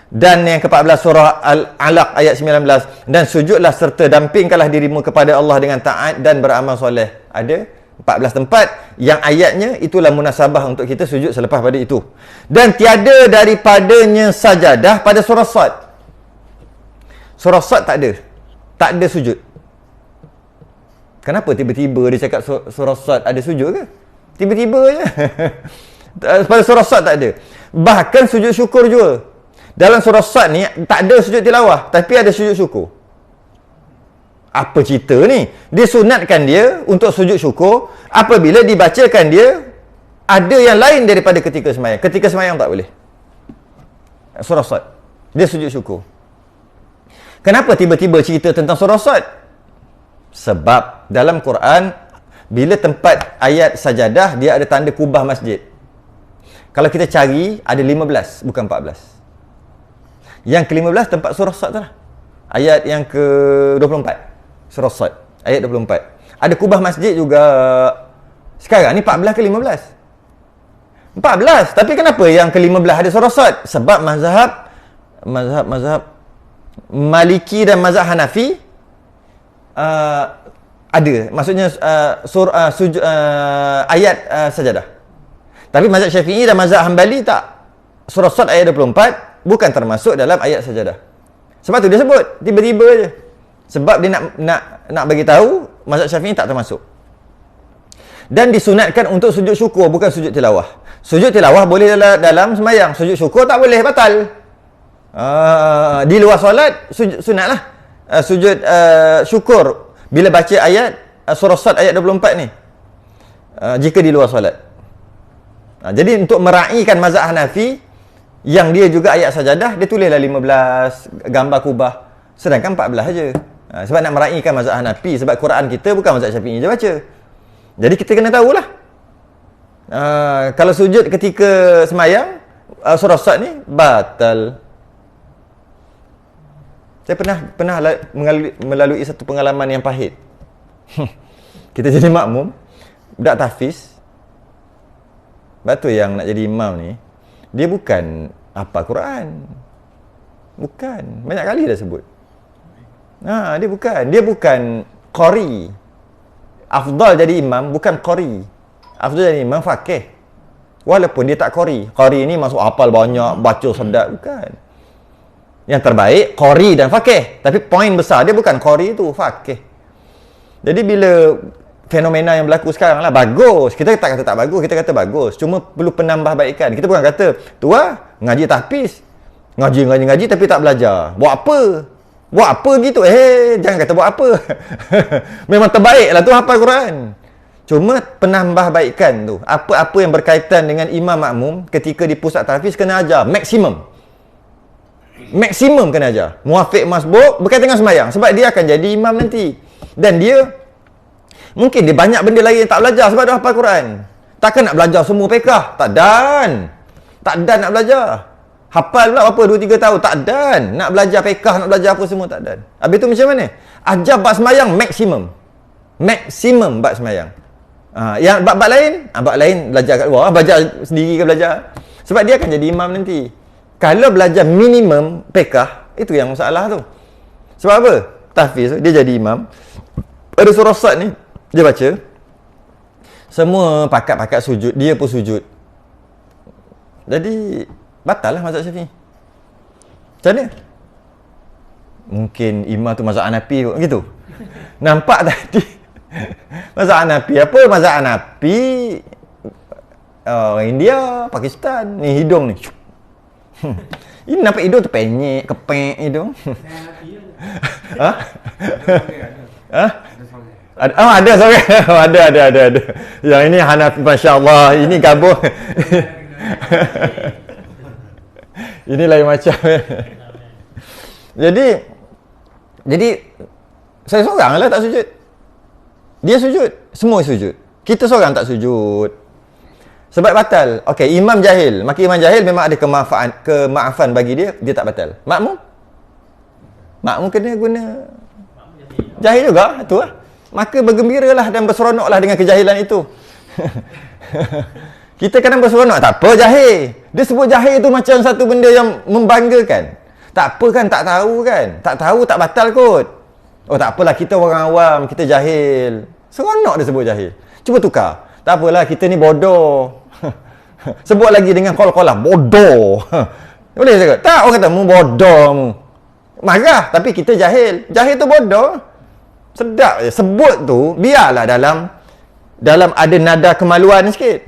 Dan yang ke-14 surah Al-Alaq ayat 19. Dan sujudlah serta dampingkanlah dirimu kepada Allah dengan taat dan beramal soleh. Ada 14 tempat yang ayatnya itulah munasabah untuk kita sujud selepas pada itu. Dan tiada daripadanya sajadah pada surah Sad. Surah Sad tak ada. Tak ada sujud. Kenapa tiba-tiba dia cakap surah Sad ada sujud ke? Tiba-tiba je. Pada surah Sad tak ada. Bahkan sujud syukur juga. Dalam surah Sad ni tak ada sujud tilawah, tapi ada sujud syukur. Apa cerita ni? Disunatkan dia untuk sujud syukur apabila dibacakan dia ada yang lain daripada ketika sembahyang. Ketika sembahyang tak boleh. Surah Sad. Dia sujud syukur. Kenapa tiba-tiba cerita tentang surah Sad? Sebab dalam Quran, bila tempat ayat sajadah, dia ada tanda kubah masjid. Kalau kita cari, ada 15, bukan 14. Yang ke-15 tempat surah Sad tu lah. Ayat yang ke-24. Surah Sad. Ayat 24. Ada kubah masjid juga. Sekarang ni 14 ke 15? 14. Tapi kenapa yang ke-15 ada surah Sad? Sebab mazhab Maliki dan mazhab Hanafi ada, maksudnya ayat sajadah. Tapi mazhab Syafi'i dan mazhab Hanbali tak. Surah Sad ayat 24 bukan termasuk dalam ayat sajadah. Sebab tu dia sebut tiba-tiba je. Sebab dia nak bagi tahu mazhab Syafi'i tak termasuk. Dan disunatkan untuk sujud syukur, bukan sujud tilawah. Sujud tilawah boleh dalam sembahyang, sujud syukur tak boleh, batal. Di luar solat sunatlah sujud syukur bila baca ayat surah Sad ayat 24 ni, jika di luar solat. Jadi untuk meraihkan mazhab Hanafi yang dia juga ayat sajadah, dia tulislah 15 gambar kubah, sedangkan 14 aja. Sebab nak meraihkan mazhab Hanafi, sebab Quran kita bukan mazhab Syafi'i je baca. Jadi kita kena tahulah kalau sujud ketika sembahyang surah Sad ni batal. Saya pernah melalui satu pengalaman yang pahit. Kita jadi makmum, budak tahfiz. Batu yang nak jadi imam ni, dia bukan hafal Quran. Bukan. Banyak kali dah sebut. Dia bukan qari. Afdal jadi imam bukan qari. Afdal jadi imam faqih. Walaupun dia tak qari. Qari ni masuk hafal banyak, baca sedap, bukan. Yang terbaik qari dan faqih. Tapi poin besar dia bukan qari tu, faqih. Jadi bila fenomena yang berlaku sekarang lah, bagus. Kita tak kata tak bagus, kita kata bagus. Cuma perlu penambahbaikan. Kita bukan kata, tu lah, ngaji tahfiz. Ngaji tapi tak belajar. Buat apa? Buat apa gitu? Jangan kata buat apa. Memang terbaik lah tu hafal Quran. Cuma penambahbaikan tu. Apa-apa yang berkaitan dengan imam makmum ketika di pusat tahfiz kena ajar. Maksimum kena ajar. Muafiq masbuk berkaitan dengan sembahyang. Sebab dia akan jadi imam nanti. Dan dia mungkin dia banyak benda lain yang tak belajar sebab dia hafal Quran. Takkan nak belajar semua fiqh? Tak dan nak belajar. Hafal pula berapa 2-3 tahun? Tak dan. Nak belajar fiqh, nak belajar apa semua tak dan. Habis tu macam mana? Ajar bab sembahyang maksimum bab sembahyang. Yang bab lain belajar kat luar, belajar sendiri ke belajar. Sebab dia akan jadi imam nanti. Kalau belajar minimum fiqh, itu yang masalah tu. Sebab apa? Tahfiz dia jadi imam. Pada surah Sad ni dia baca, semua pakat-pakat sujud, dia pun sujud. Jadi batal lah mazhab Syafi'i. Macam mana? Mungkin imam tu mazhab Hanafi gitu. Nampak tadi mazhab Hanafi apa? Mazhab Hanafi orang India, Pakistan. Ni hidung ni. Ini nampak hidung tu penyek, kepek hidung. Ada sorry. Ada. Yang ini Hanafi, masya-Allah. Ini gabung. Ini lain macam. Jadi saya seorang lah tak sujud. Dia sujud, semua sujud. Kita seorang tak sujud. Sebab batal. Okey, imam jahil. Maka imam jahil memang ada kemaafan bagi dia tak batal. Makmum Makmum kena guna jahil juga, tu lah. Maka bergembiralah dan berseronoklah dengan kejahilan itu. Kita kadang berseronok, tak apa jahil. Dia sebut jahil tu macam satu benda yang membanggakan. Tak apa kan, tak tahu kan. Tak tahu tak batal kot. Oh tak apalah, kita orang awam, kita jahil. Seronok dia sebut jahil. Cuba tukar. Tak apalah, kita ni bodoh. Sebut lagi dengan kol-kolah, bodoh. Boleh cakap? Tak, orang kata, mu bodoh mu. Marah, tapi kita jahil. Jahil tu bodoh. Sedap je. Sebut tu, biarlah dalam ada nada kemaluan sikit.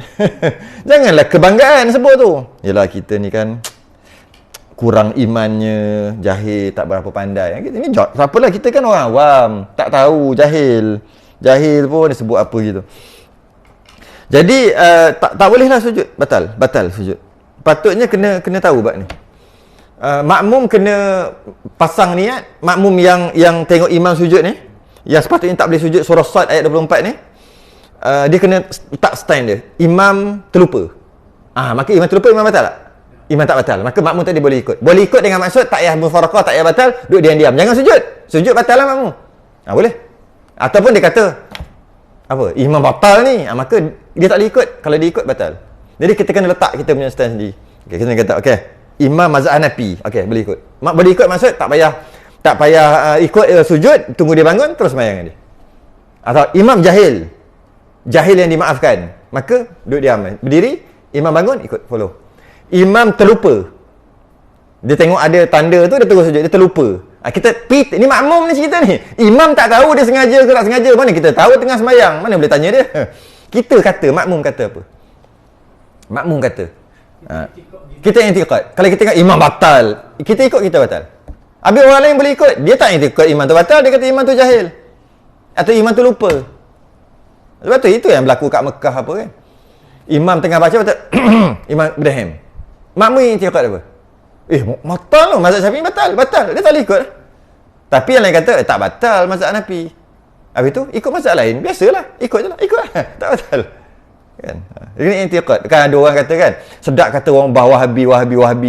Janganlah kebanggaan sebut tu. Yelah, kita ni kan kurang imannya, jahil, tak berapa pandai. Kita ni, siapalah, kita kan orang awam. Tak tahu, jahil. Jahil pun dia sebut apa gitu. Jadi, tak bolehlah sujud. Batal sujud. Patutnya kena tahu bab ni. Makmum kena pasang niat. Makmum yang tengok imam sujud ni, yang sepatutnya tak boleh sujud surah Sad ayat 24 ni, dia kena tak stand dia. Imam terlupa. Maka imam terlupa, imam batal tak? Imam tak batal. Maka makmum tadi boleh ikut. Boleh ikut dengan maksud tak payah mufarakah, tak payah batal, duduk diam-diam. Jangan sujud. Sujud batal lah makmum. Boleh. Ataupun dia kata, apa? Imam batal ni. Maka dia tak boleh ikut. Kalau dia ikut, batal. Jadi kita kena letak kita punya stand sendiri. Okay, kita kata, okay, Imam mazhab Hanafi. Okay, boleh ikut. Boleh ikut maksud tak payah ikut sujud, tunggu dia bangun, terus sembahyang dia. Atau imam jahil yang dimaafkan, maka duduk diam, berdiri, imam bangun, ikut, follow. Imam terlupa, dia tengok ada tanda tu, dia terus sujud, dia terlupa. Ni makmum ni cerita ni. Imam tak tahu dia sengaja ke tak sengaja, mana kita tahu tengah sembahyang, mana boleh tanya dia. Kita kata, makmum kata apa? Makmum kata, kita yang ikut. Kalau kita tengok imam batal, kita ikut, kita batal. Habis orang lain boleh ikut. Dia tak ikut imam tu batal, dia kata imam tu jahil. Atau imam tu lupa. Sebab tu itu yang berlaku kat Mekah apa kan. Imam tengah baca batal. Imam Ibrahim. Makmum yang ikut apa? Batal tu. Mazhab Syafi'i batal. Dia tak boleh ikut. Tapi yang lain kata, tak batal mazhab Hanafi. Habis tu, ikut mazhab lain. Biasalah. Ikut je lah. Ikut lah. Tak batal. Kan? Ini intiqad. Kan ada orang kata kan, sedap kata orang Wahabi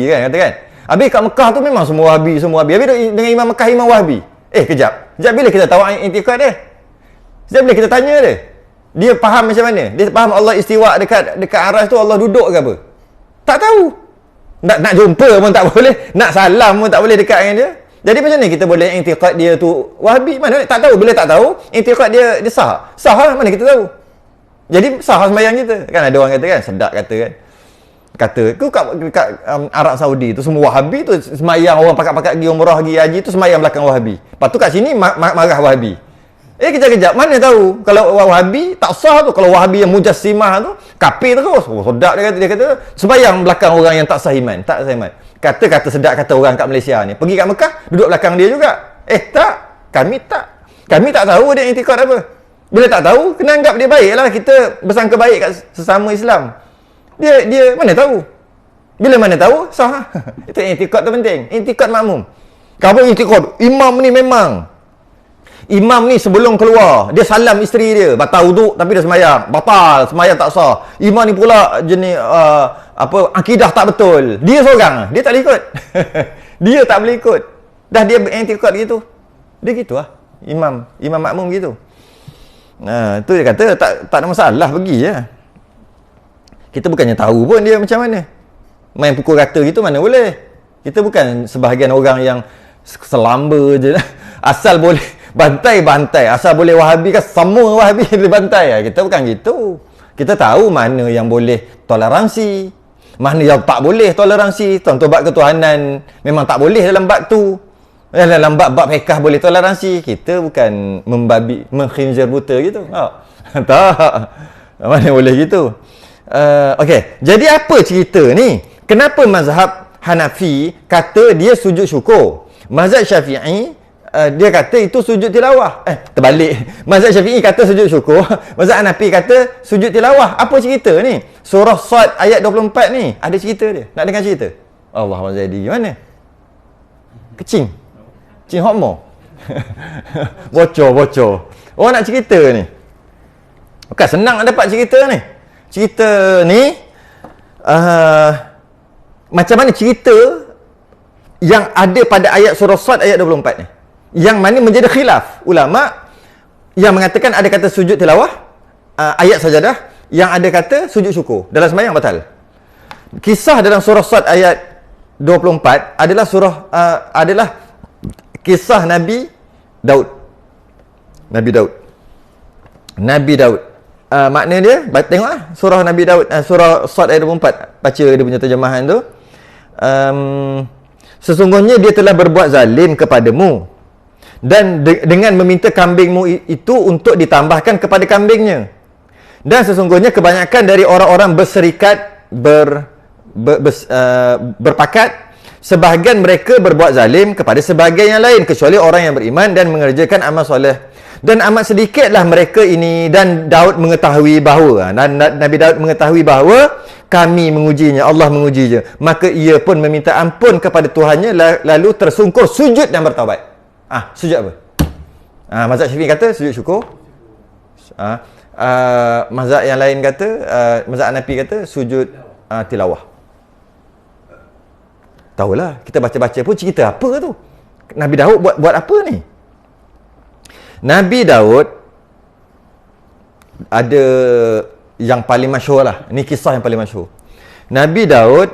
kan, kata kan. Habis kat Mekah tu memang semua Wahabi. Habis dengan imam Mekah, imam Wahabi. Kejap bila kita tahu intiqad dia? Sekejap bila kita tanya dia? Dia faham macam mana? Dia faham Allah istiwa dekat aras tu, Allah duduk ke apa? Tak tahu. Nak jumpa pun tak boleh, nak salam pun tak boleh dekat dengan dia. Jadi macam ni kita boleh intiqad dia tu Wahabi? Mana tak tahu. Bila tak tahu, intiqad dia sah. Sah lah, mana kita tahu. Jadi sah sembahyang kita. Kan ada orang kata kan, sedap kata kan. Kat Arab Saudi tu semua Wahabi tu sembahyang, orang pakat-pakat pergi umrah, pergi haji tu sembahyang belakang Wahabi. Lepas tu kat sini marah Wahabi. Kejap-kejap mana tahu kalau Wahabi tak sah tu, kalau Wahabi yang mujassimah tu kafir terus. Sedap dia kata sembahyang belakang orang yang tak sah iman, Kata sedap kata orang kat Malaysia ni. Pergi kat Mekah duduk belakang dia juga. Kami tak tahu dia intikad apa. Bila tak tahu, kena anggap dia baik lah. Kita bersangka baik kat sesama Islam. Dia mana tahu? Bila mana tahu, sah. Itu intikad tu penting. Intikad makmum. Kalau intikad, imam ni memang. Imam ni sebelum keluar, dia salam isteri dia. Batal wuduk tapi dia sembahyang. Batal, sembahyang tak sah. Imam ni pula jenis, akidah tak betul. Dia seorang, dia tak boleh ikut. Dia tak boleh ikut. Dah dia intikad gitu. Dia gitu lah. Imam makmum gitu. Itu dia kata tak ada masalah, pergi je. Kita bukannya tahu pun dia macam mana. Main pukul rata gitu mana boleh. Kita bukan sebahagian orang yang selamba je. Asal boleh bantai. Asal boleh Wahabi kan semua Wahabi boleh bantai. Kita bukan gitu. Kita tahu mana yang boleh toleransi, mana yang tak boleh toleransi. Contoh bab ketuhanan memang tak boleh dalam bab tu. Dalam bab fiqh boleh toleransi. Kita bukan mengkhinzir buta gitu. Tak. Mana boleh gitu. Okey. Jadi apa cerita ni? Kenapa mazhab Hanafi kata dia sujud syukur? Mazhab Syafi'i dia kata itu sujud tilawah. Terbalik. Mazhab Syafi'i kata sujud syukur. Mazhab Hanafi kata sujud tilawah. Apa cerita ni? Surah Sad ayat 24 ni. Ada cerita dia. Nak dengar cerita? Allah Mazhadi gimana? Kecing hokmo. Bocor. Orang nak cerita ni. Bukan senang nak dapat cerita ni. Cerita ni macam mana cerita yang ada pada ayat surah Sad ayat 24 ni. Yang mana menjadi khilaf ulama yang mengatakan ada kata sujud tilawah, ayat sajadah, yang ada kata sujud syukur. Dalam sembahyang batal. Kisah dalam surah Sad ayat 24 adalah kisah Nabi Daud. Makna dia, tengoklah surah Nabi Daud, surah Sad ayat 24, baca dia punya terjemahan tu. Sesungguhnya dia telah berbuat zalim kepadamu dan dengan meminta kambingmu itu untuk ditambahkan kepada kambingnya. Dan sesungguhnya kebanyakan dari orang-orang berserikat berpakat, sebahagian mereka berbuat zalim kepada sebahagian yang lain kecuali orang yang beriman dan mengerjakan amal soleh. Dan amat sedikitlah mereka ini. Dan Daud mengetahui bahawa, Nabi Daud mengetahui bahawa kami mengujinya, Allah mengujinya. Maka ia pun meminta ampun kepada Tuhannya, lalu tersungkur sujud dan bertaubat. Sujud apa? Mazhab Syafi'i kata sujud syukur. Mazhab yang lain kata, mazhab Hanafi kata sujud tilawah. Tahulah, kita baca-baca pun cerita apa tu. Nabi Daud buat apa ni? Nabi Daud ada yang paling masyhur lah. Ni kisah yang paling masyhur. Nabi Daud,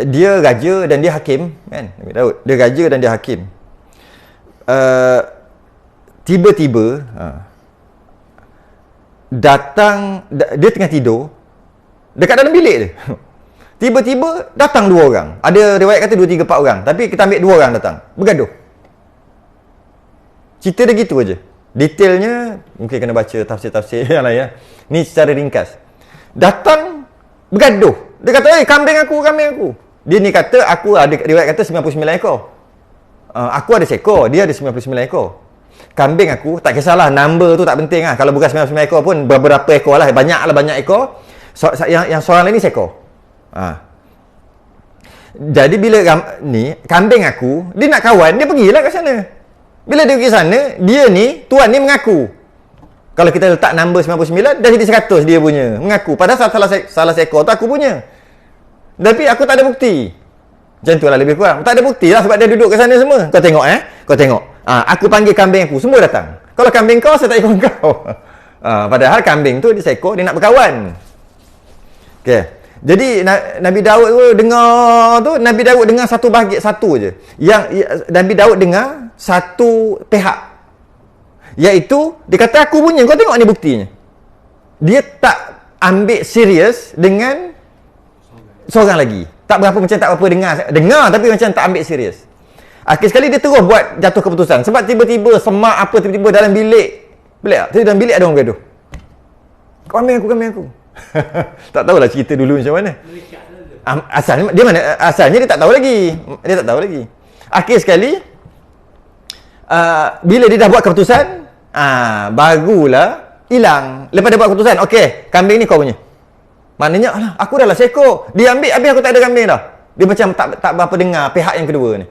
dia raja dan dia hakim, kan? Nabi Daud, dia raja dan dia hakim. Tiba-tiba datang, dia tengah tidur dekat dalam bilik dia. Tiba-tiba datang 2 orang. Ada riwayat kata 2, 3, 4 orang, tapi kita ambil 2 orang datang, bergaduh. Cerita dia gitu aja. Detailnya mungkin kena baca tafsir-tafsir yang lain ya. Ni secara ringkas. Datang bergaduh. Dia kata, kambing aku. Dia ni kata, aku ada riwayat kata 99 ekor. Aku ada seekor, dia ada 99 ekor. Kambing aku, tak kisahlah, number tu tak penting lah. Kalau bukan 99 ekor pun beberapa ekor lah. Banyak ekor. Yang seorang lain ni seekor. Jadi bila kambing aku, dia nak kawan, dia pergilah kat sana. Bila dia pergi sana, dia ni, tuan ni mengaku. Kalau kita letak number 99, dah jadi 100 dia punya. Mengaku. Padahal salah seekor tu aku punya. Tapi aku tak ada bukti. Macam tu lah lebih kurang. Tak ada bukti lah sebab dia duduk kat sana semua. Kau tengok Kau tengok. Aku panggil kambing aku, semua datang. Kalau kambing kau, saya tak ikut kau. Padahal kambing tu dia seekor, dia nak berkawan. Okay. Jadi Nabi Daud tu Nabi Daud dengar satu je. Yang Nabi Daud dengar satu pihak. Iaitu dia kata aku punya, kau tengok ni buktinya. Dia tak ambil serius dengan seorang lagi. Tak berapa dengar tapi macam tak ambil serius. Akhir sekali dia terus buat jatuh keputusan sebab tiba-tiba semak tiba-tiba dalam bilik. Pelik tak? Dalam bilik ada orang bergaduh. Kambing aku. Tak tahulah cerita dulu macam mana. Asalnya dia tak tahu lagi. Akhir sekali bila dia dah buat keputusan, barulah hilang. Lepas dia buat keputusan, okey, kambing ni kau punya. Maknanya aku dah lah seekor. Dia ambil habis aku tak ada kambing dah. Dia macam tak berapa dengar pihak yang kedua ni.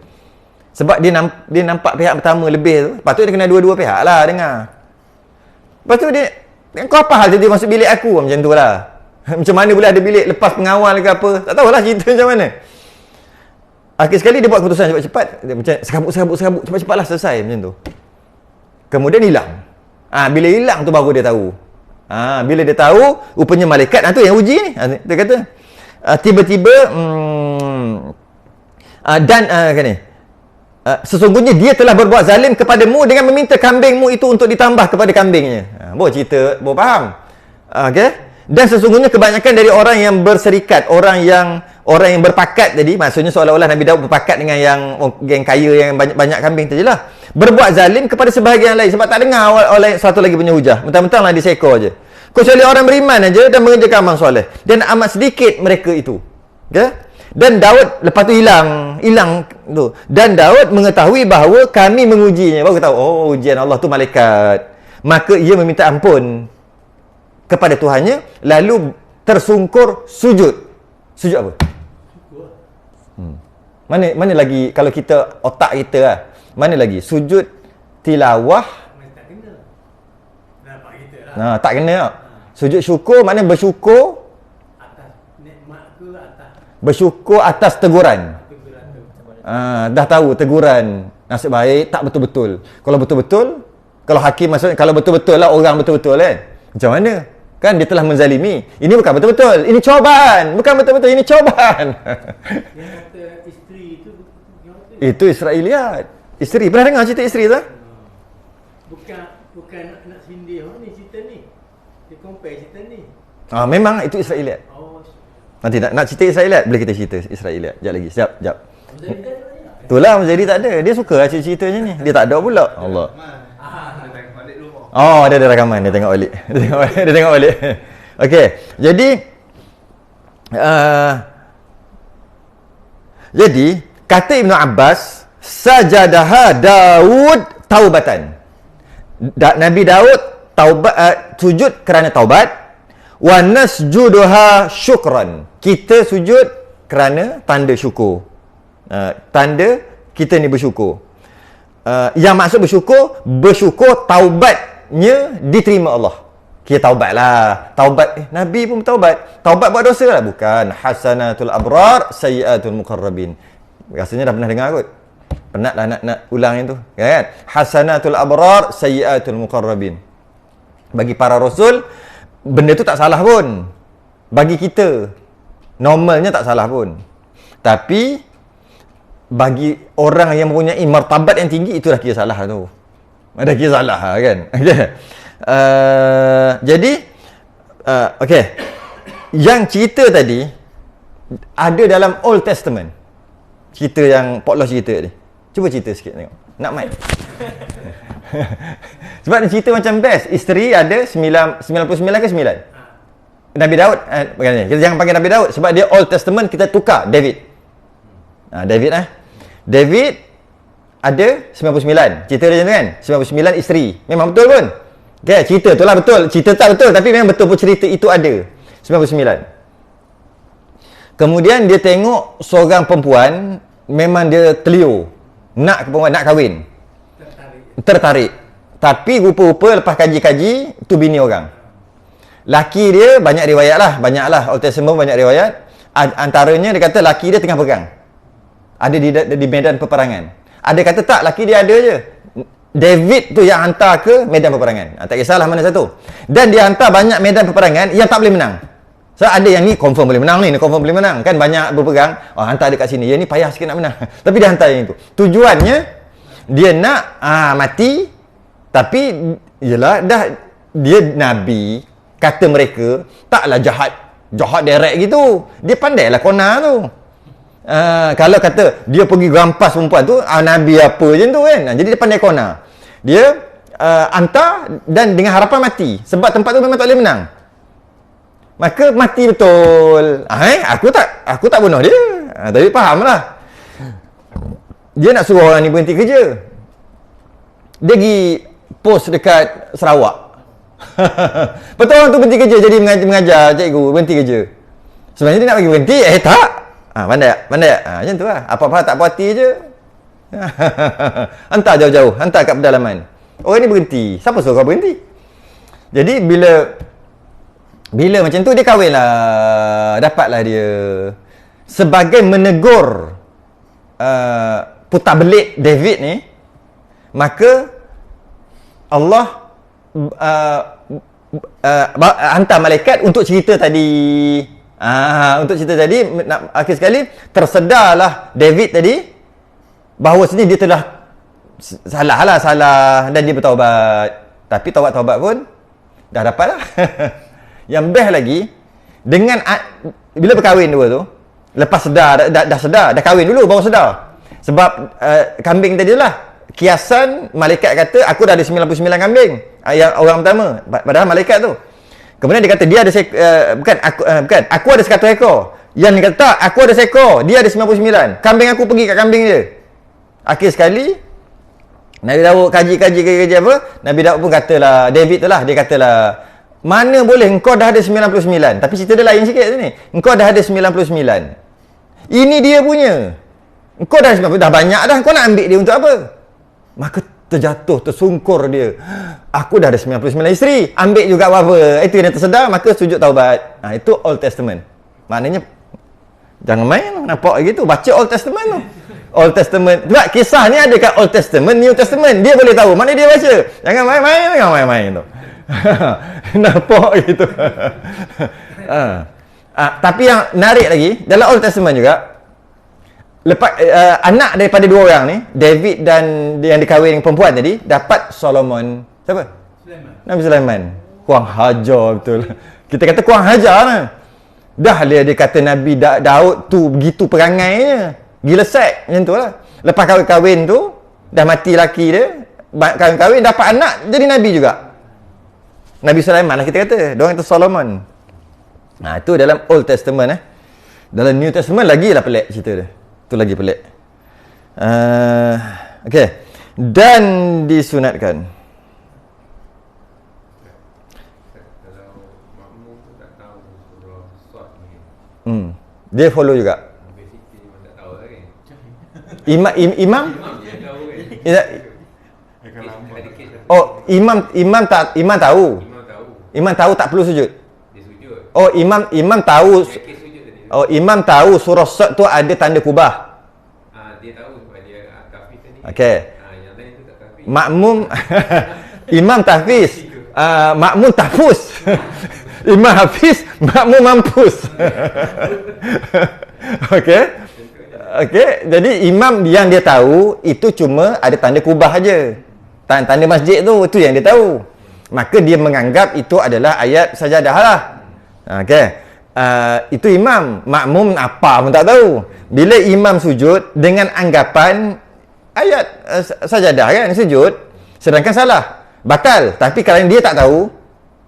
Sebab dia nampak pihak pertama lebih tu. Patut dia kena dua-dua pihak lah dengar. Lepas tu dia, kau apa hal dia masuk bilik aku? Macam tu lah. Macam mana boleh ada bilik lepas pengawal ke apa? Tak tahulah cerita macam mana. Akhir sekali dia buat keputusan cepat-cepat. Dia macam serabut. Cepat-cepatlah selesai macam tu. Kemudian hilang. Bila hilang tu baru dia tahu. Bila dia tahu, rupanya malaikat. Tu yang uji ni. Dia kata, tiba-tiba, sesungguhnya dia telah berbuat zalim kepadamu dengan meminta kambingmu itu untuk ditambah kepada kambingnya. Boleh cerita, boleh faham. Okay? Dan sesungguhnya kebanyakan dari orang yang berserikat, orang yang berpakat tadi, maksudnya seolah-olah Nabi Daud berpakat dengan yang geng kaya yang banyak kambing tadi lah, berbuat zalim kepada sebahagian lain sebab tak dengar oleh satu lagi punya hujah. Mentang-mentang lah dia seekor je. Kecuali orang beriman aja dan mengerjakan amal soleh. Dan amat sedikit mereka itu. Okay? Dan Daud lepas tu hilang tu. Dan Daud mengetahui bahawa kami mengujinya. Baru tahu, ujian Allah tu malaikat. Maka ia meminta ampun kepada Tuhannya, lalu tersungkur sujud. Sujud apa? Mana lagi kalau kita otak kita lah. Mana lagi? Sujud tilawah. Tak kena. Nampak kita lah. Tak kena. Sujud syukur mana bersyukur Atas nikmat ke atas? bersyukur atas teguran. Dah tahu teguran nasib baik tak betul-betul. Kalau betul-betul, kalau hakim maksudnya kalau betul-betul lah orang betul-betul kan. Macam mana? Kan dia telah menzalimi. Ini bukan betul-betul. Ini cubaan. Bukan betul-betul, ini cubaan. Yang kata isteri itu yang kata Itu Israeliat. Isteri. Pernah dengar cerita isteri tak? bukan nak sindir orang ni cerita ni. Dia compare cerita ni. Memang itu Israeliat. Oh, Nanti nak cerita Israeliat, boleh kita cerita Israeliat. Sekejap lagi. Sekejap. jadi dah tak. Itulah Muzadi tak ada. Dia suka lah cerita-ceritanya ni. Dia tak ada pula. Allah. Dia ada rakaman. Dia tengok balik. Dia tengok balik. Okey. Jadi kata Ibn Abbas, sajadaha Daud taubatan. Nabi Daud sujud kerana taubat. Wa nasjuduha syukran. Kita sujud kerana tanda syukur. Tanda kita ni bersyukur. Yang maksud bersyukur taubatnya diterima Allah. Kita taubat lah. Taubat, Nabi pun taubat. Taubat buat dosa lah. Bukan. Hasanatul abrar, sayyiatul muqarrabin. Rasanya dah pernah dengar kot. Penat lah nak ulang yang tu. Kan? Hasanatul abrar, sayyiatul muqarrabin. Bagi para rasul, benda tu tak salah pun. Bagi kita, normalnya tak salah pun. Tapi, bagi orang yang mempunyai martabat yang tinggi, itu dah kira salah tu. Dah kira salah kan. Jadi okey. Yang cerita tadi ada dalam Old Testament. Cerita yang Pok Los cerita tadi. Cuba cerita sikit tengok. Nak mic. Sebab dia cerita macam best. Isteri ada 99 ke 9? Nabi Daud kita jangan panggil Nabi Daud sebab dia Old Testament, kita tukar David. David ada 99. Cerita dia macam tu kan? 99 isteri. Memang betul pun. Okay, cerita tu lah betul. Cerita tak betul tapi memang betul pun cerita itu ada. 99. Kemudian dia tengok seorang perempuan, memang dia telio. Nak perempuan, nak kahwin. Tertarik. Tapi rupa-rupa lepas kaji-kaji, tu bini orang. Laki dia banyak riwayat lah. Banyaklah. Old Testament banyak riwayat. Antaranya dia kata laki dia tengah pegang. Ada di medan peperangan. Ada kata tak, laki dia ada je. David tu yang hantar ke medan peperangan. Tak kisahlah mana satu. Dan dia hantar banyak medan peperangan yang tak boleh menang. So ada yang ni confirm boleh menang ni confirm boleh menang. Kan banyak berpegang, hantar dekat sini. Yang ni payah sikit nak menang. Tapi dia hantar yang itu. Tujuannya dia nak mati, tapi yalah dah dia nabi, kata mereka taklah jahat direct gitu. Dia pandailah kona tu. Kalau kata dia pergi rampas perempuan tu, nabi apa je tu kan. Jadi dia pandai kona. Dia hantar dan dengan harapan mati. Sebab tempat tu memang tak boleh menang. Maka mati betul. Aku tak bunuh dia. Tapi fahamlah. Dia nak suruh orang ni berhenti kerja. Dia pergi post dekat Sarawak. Betul orang tu berhenti kerja, jadi mengajar cikgu berhenti kerja. Sebenarnya dia nak bagi berhenti, tak. Pandai. Macam tu lah. Apa-apa tak puas hati je. Hantar jauh-jauh, hantar kat pedalaman. Orang ni berhenti. Siapa suruh kau berhenti? Jadi bila macam tu dia kahwin lah. Dapatlah dia sebagai menegur putar belit David ni. Maka Allah hantar malaikat untuk cerita tadi. Untuk cerita tadi, akhir sekali tersedarlah David tadi bahawa sebenarnya dia telah salah dan dia bertaubat. Tapi taubat pun dah dapat lah. Yang best lagi, dengan bila berkahwin dua tu, lepas sedar, dah sedar, dah kahwin dulu baru sedar. Sebab kambing tadi lah, kiasan malaikat kata aku dah ada 99 kambing, yang orang pertama, padahal malaikat tu. Kemudian dia kata dia ada aku ada 100 ekor. Yang ni kata tak, aku ada seekor, dia ada 99. Kambing aku pergi kat kambing dia. Akhir sekali Nabi Daud kaji apa, Nabi Daud pun katalah, David tu lah, dia katalah, mana boleh engkau dah ada 99. Tapi cerita dia lain sikit ni. Engkau dah ada 99. Ini dia punya. Engkau dah 99, dah banyak dah, kau nak ambil dia untuk apa? Maka terjatuh, tersungkur dia. Aku dah ada 99 isteri, ambil juga apa-apa. Itu yang tersedar, maka sujud taubat. Itu Old Testament. Maknanya jangan main nampak gitu, baca Old Testament tu. Old Testament. Sebab kisah ni ada kat Old Testament, New Testament. Dia boleh tahu. Mana dia baca. Jangan main-main tu. Nampak gitu. Tapi yang menarik lagi, dalam Old Testament juga, lepas anak daripada dua orang ni, David dan yang dikahwin dengan perempuan tadi, dapat Solomon. Siapa? Sulaiman. Nabi Sulaiman. Kurang hajar betul. Kita kata kurang hajar lah. Dah dia kata Nabi Daud tu begitu perangainya. Gila sek macam tu lah. Lepas kahwin-kahwin tu, dah mati laki dia, kahwin-kahwin dapat anak jadi Nabi juga. Nabi Sulaiman lah kita kata. Diorang itu Solomon. Itu dalam Old Testament Dalam New Testament lagi lah pelik cerita dia. Tu lagi pelik. Okey. Dan disunatkan. Kalau makmum tu tak tahu surah Sad ni, Dia follow juga. basically memang tak tahu lah kan. Imam Imam je yang tahu kan. Akan lambat. Ada kes lah. Oh, imam tahu. Imam tahu, Imam tahu tak perlu sujud. dia sujud. Oh, imam tahu. Ada kes sujud tadi. Oh, imam tahu surah Sad tu ada tanda kubah. Dia tahu sebab dia tahfiz tadi. Okey. Yang lain tu tak tahfiz. Makmum imam tahfiz. Makmum tahfuz. Imam hafiz, makmum mampus. Okey. Okey, jadi imam yang dia tahu itu cuma ada tanda kubah aja. Tanda masjid tu, itu yang dia tahu. Maka dia menganggap itu adalah ayat sajadah lah. Okey. Itu imam. Makmum apa pun tak tahu. Bila imam sujud dengan anggapan ayat sajadah kan, sujud, sedangkan salah, batal. Tapi kalau dia tak tahu,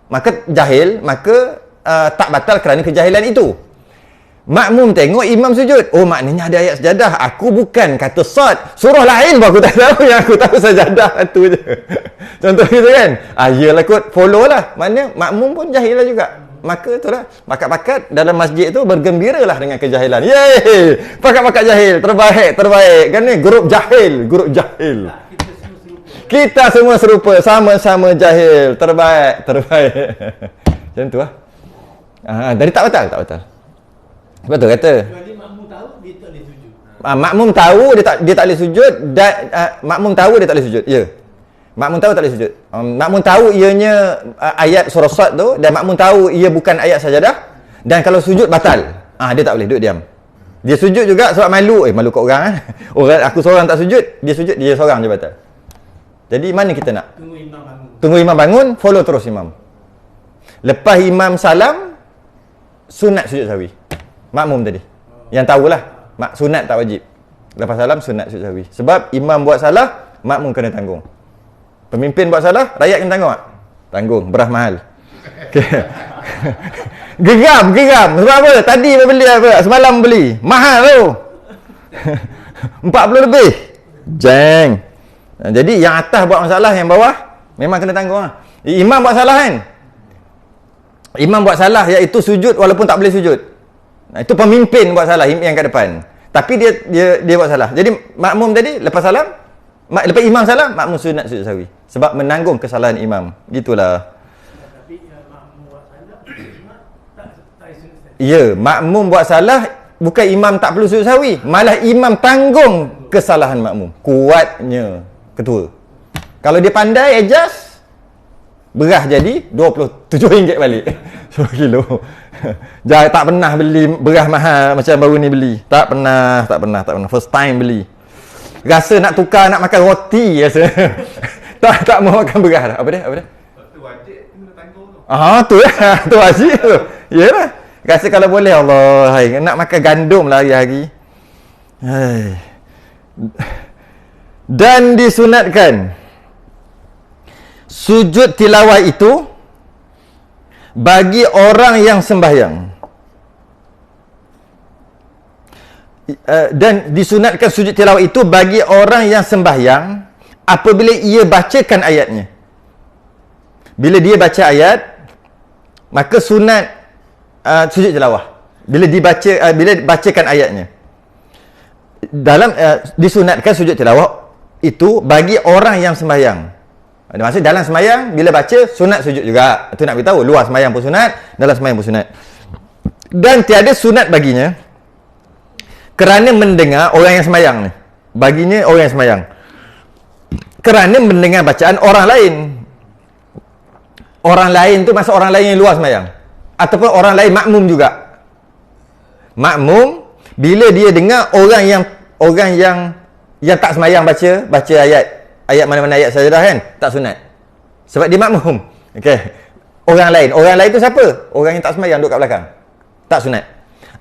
maka jahil, maka tak batal kerana kejahilan itu. Makmum tengok imam sujud, oh maknanya ada ayat sajadah. Aku bukan kata Sad, surah lain pun aku tak tahu, yang aku tahu sajadah tu je. Contoh gitu kan. Yelah kot, follow lah. Maknanya makmum pun jahil lah juga. Maka itulah, pakat-pakat dalam masjid tu bergembira lah dengan kejahilan. Yeay, pakat-pakat jahil, terbaik kan ni, grup jahil. Kita semua serupa, sama-sama jahil, terbaik. Macam tu lah. Jadi tak batal. Sebab tu kata Kecuali makmum tahu, dia tak boleh sujud. makmum tahu dia tak boleh sujud, dan makmum tahu dia tak boleh sujud. Ya. Makmum tahu tak boleh sujud. Makmum tahu ianya ayat surah Sad tu, dan makmum tahu ia bukan ayat sajadah, dan kalau sujud batal. Dia tak boleh duduk diam. Dia sujud juga sebab malu. Malu kat orang Orang aku seorang tak sujud, dia sujud, dia seorang je batal. Jadi mana kita nak? Tunggu imam bangun, follow terus imam. Lepas imam salam, sunat sujud sahwi. Makmum tadi. Yang tahulah, sunat tak wajib. Lepas salam, sunat sujud sahwi. Sebab imam buat salah, makmum kena tanggung. Pemimpin buat salah, rakyat kena tanggung tak? Tanggung, berah mahal. Okay. Geram. Sebab apa? Tadi beli apa? Semalam beli. Mahal tu. 40 lebih. Jeng. Jadi yang atas buat masalah, yang bawah memang kena tanggung lah. Imam buat salah kan? Imam buat salah iaitu sujud walaupun tak boleh sujud. Itu pemimpin buat salah yang kat depan. Tapi dia buat salah. Jadi makmum tadi lepas salam, lepas imam salam, makmum sunat sujud sahwi. Sebab menanggung kesalahan imam. Gitulah. Tapi makmum buat salah, imam tak sunat. Ya, makmum buat salah, bukan imam tak perlu sujud sahwi, malah imam tanggung kesalahan makmum. Kuatnya ketua. Kalau dia pandai adjust, berah jadi RM27 balik. 10 kilo. Jangan, tak pernah beli berah mahal macam baru ni beli. Tak pernah. First time beli. Rasa nak tukar, nak makan roti rasa. tak mau makan berah dah. Apa dia? Tu wajib tu kena tanggung tu. Tu lah. Tu wajib tu. Yalah. Rasa kalau boleh, Allah, hai, nak makan gandum lah hari-hari. Hai. Dan disunatkan sujud tilawah itu bagi orang yang sembahyang. Dan disunatkan sujud tilawah itu bagi orang yang sembahyang apabila ia bacakan ayatnya. Bila dia baca ayat, maka sunat sujud tilawah. Bila bacakan ayatnya. Dalam disunatkan sujud tilawah itu bagi orang yang sembahyang. Maksud dalam sembahyang bila baca sunat sujud juga. Itu nak beritahu, luar sembahyang pun sunat, dalam sembahyang pun sunat. Dan tiada sunat baginya kerana mendengar orang yang sembahyang ni. baginya orang yang semayang. Kerana mendengar bacaan orang lain. Orang lain tu maksud orang lain yang luar semayang. Ataupun orang lain makmum juga. Makmum bila dia dengar orang yang tak semayang baca ayat mana-mana ayat sajadah kan, tak sunat. Sebab dia makmum. Okey. Orang lain tu siapa? Orang yang tak semayang duduk kat belakang. Tak sunat.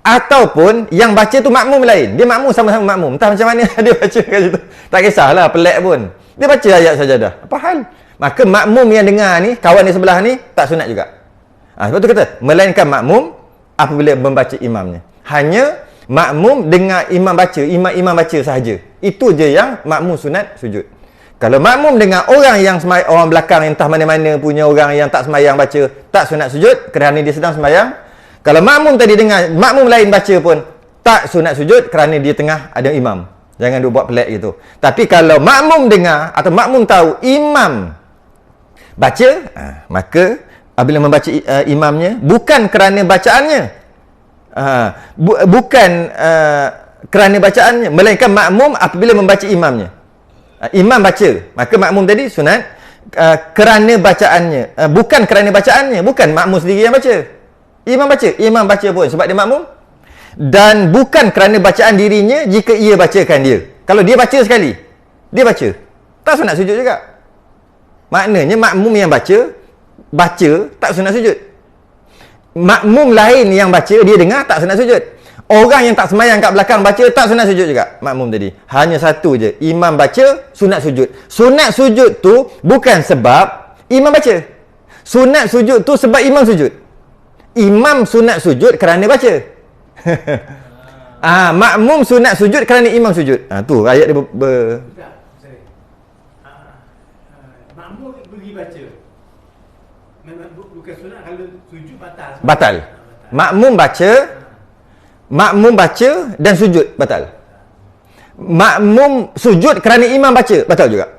Ataupun yang baca tu makmum lain. Dia makmum sama-sama makmum. Entah macam mana dia baca kat situ. Tak kisahlah, pelik pun. Dia baca ayat sajadah. Apa hal? Maka makmum yang dengar ni, kawan di sebelah ni, tak sunat juga. Sebab tu kata, melainkan makmum apabila membaca imamnya. Hanya makmum dengar imam baca, imam baca sahaja. Itu je yang makmum sunat sujud. Kalau makmum dengar orang belakang yang entah mana-mana punya orang yang tak semayang baca, tak sunat sujud kerana dia sedang semayang. Kalau makmum tadi dengar makmum lain baca pun tak sunat sujud kerana dia tengah ada imam. Jangan dia buat pelik gitu. Tapi kalau makmum dengar atau makmum tahu imam baca, maka apabila membaca imamnya bukan kerana bacaannya. Bukan kerana bacaannya, melainkan makmum apabila membaca imamnya. Imam baca, maka makmum tadi sunat kerana bacaannya, bukan kerana bacaannya, bukan makmum sendiri yang baca. Imam baca pun sebab dia makmum, dan bukan kerana bacaan dirinya jika ia bacakan dia. Kalau dia baca sekali, dia baca, tak sunat sujud juga. Maknanya makmum yang baca tak sunat sujud. Makmum lain yang baca, dia dengar, tak sunat sujud. Orang yang tak semayang kat belakang baca, tak sunat sujud juga. Makmum tadi hanya satu je, imam baca, sunat sujud. Sunat sujud tu bukan sebab imam baca. Sunat sujud tu sebab imam sujud. Imam sunat sujud kerana baca. Makmum sunat sujud kerana imam sujud. Tu ayat dia Sorry. Makmum pergi baca. Memang bukan sunat, kalau sujud batal. Batal. Makmum baca dan sujud batal. Makmum sujud kerana imam baca batal juga.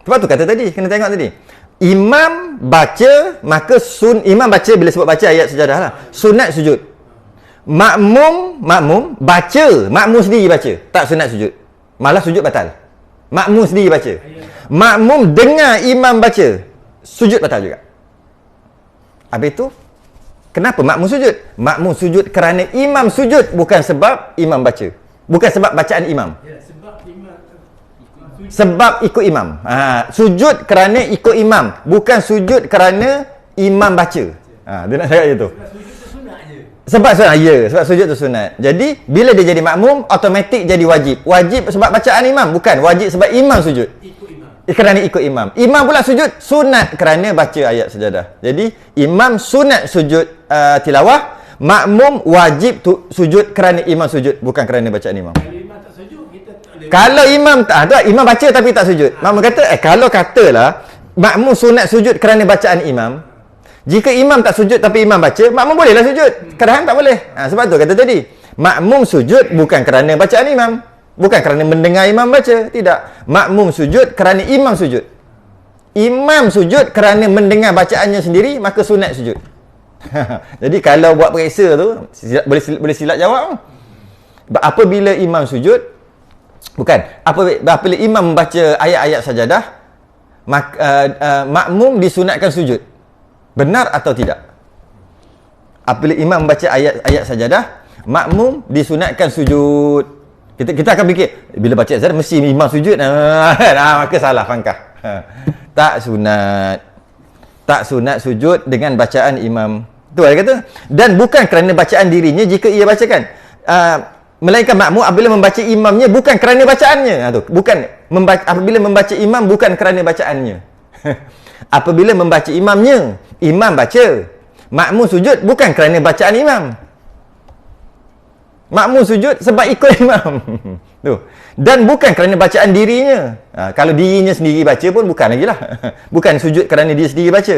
Sebab tu kata tadi, kena tengok tadi. Imam baca, maka imam baca bila sebut baca ayat sejadah lah. Sunat sujud. Makmum baca, makmum sendiri baca, tak sunat sujud. Malah sujud batal. Makmum sendiri baca. Makmum dengar imam baca, sujud batal juga. Habis itu, kenapa makmum sujud? Makmum sujud kerana imam sujud, bukan sebab imam baca. Bukan sebab bacaan imam. Ya, sebab imam sujud. Sebab ikut imam. Sujud kerana ikut imam, bukan sujud kerana imam baca. Dia nak cakap macam tu. Sebab sujud tu sunat je. Sebab sunat, ya. Sebab sujud tu sunat. Jadi, bila dia jadi makmum, automatik jadi wajib. Wajib sebab bacaan imam, bukan. Wajib sebab imam sujud. Ikut imam. Kerana ikut imam. Imam pula sujud sunat kerana baca ayat sejadah. Jadi, imam sunat sujud tilawah, makmum wajib sujud kerana imam sujud, bukan kerana bacaan imam. Kalau imam tak sujud, kita tak boleh. Kalau imam baca tapi tak sujud. Makmum kata, kalau katalah makmum sunat sujud kerana bacaan imam, jika imam tak sujud tapi imam baca, makmum bolehlah sujud. Kadang tak boleh. Sebab tu kata tadi, makmum sujud bukan kerana bacaan imam, bukan kerana mendengar imam baca. Tidak. Makmum sujud kerana imam sujud. Imam sujud kerana mendengar bacaannya sendiri, maka sunat sujud. Jadi kalau buat periksa tu, boleh silap jawab. Apabila imam sujud, apabila imam membaca ayat-ayat sajadah, makmum disunatkan sujud. Benar atau tidak? Apabila imam membaca ayat sajadah, makmum disunatkan sujud. Kita akan fikir, bila baca sajadah mesti imam sujud. Maka salah pangkah. Tak sunat sujud dengan bacaan imam. Tu dia kata. Dan bukan kerana bacaan dirinya jika ia bacakan. Melainkan makmum apabila membaca imamnya bukan kerana bacaannya. Apabila membaca imam bukan kerana bacaannya. Apabila membaca imamnya, imam baca, makmum sujud bukan kerana bacaan imam. Makmum sujud sebab ikut imam. Tu. Dan bukan kerana bacaan dirinya. Kalau dirinya sendiri baca pun bukan lagi lah. Bukan sujud kerana dia sendiri baca.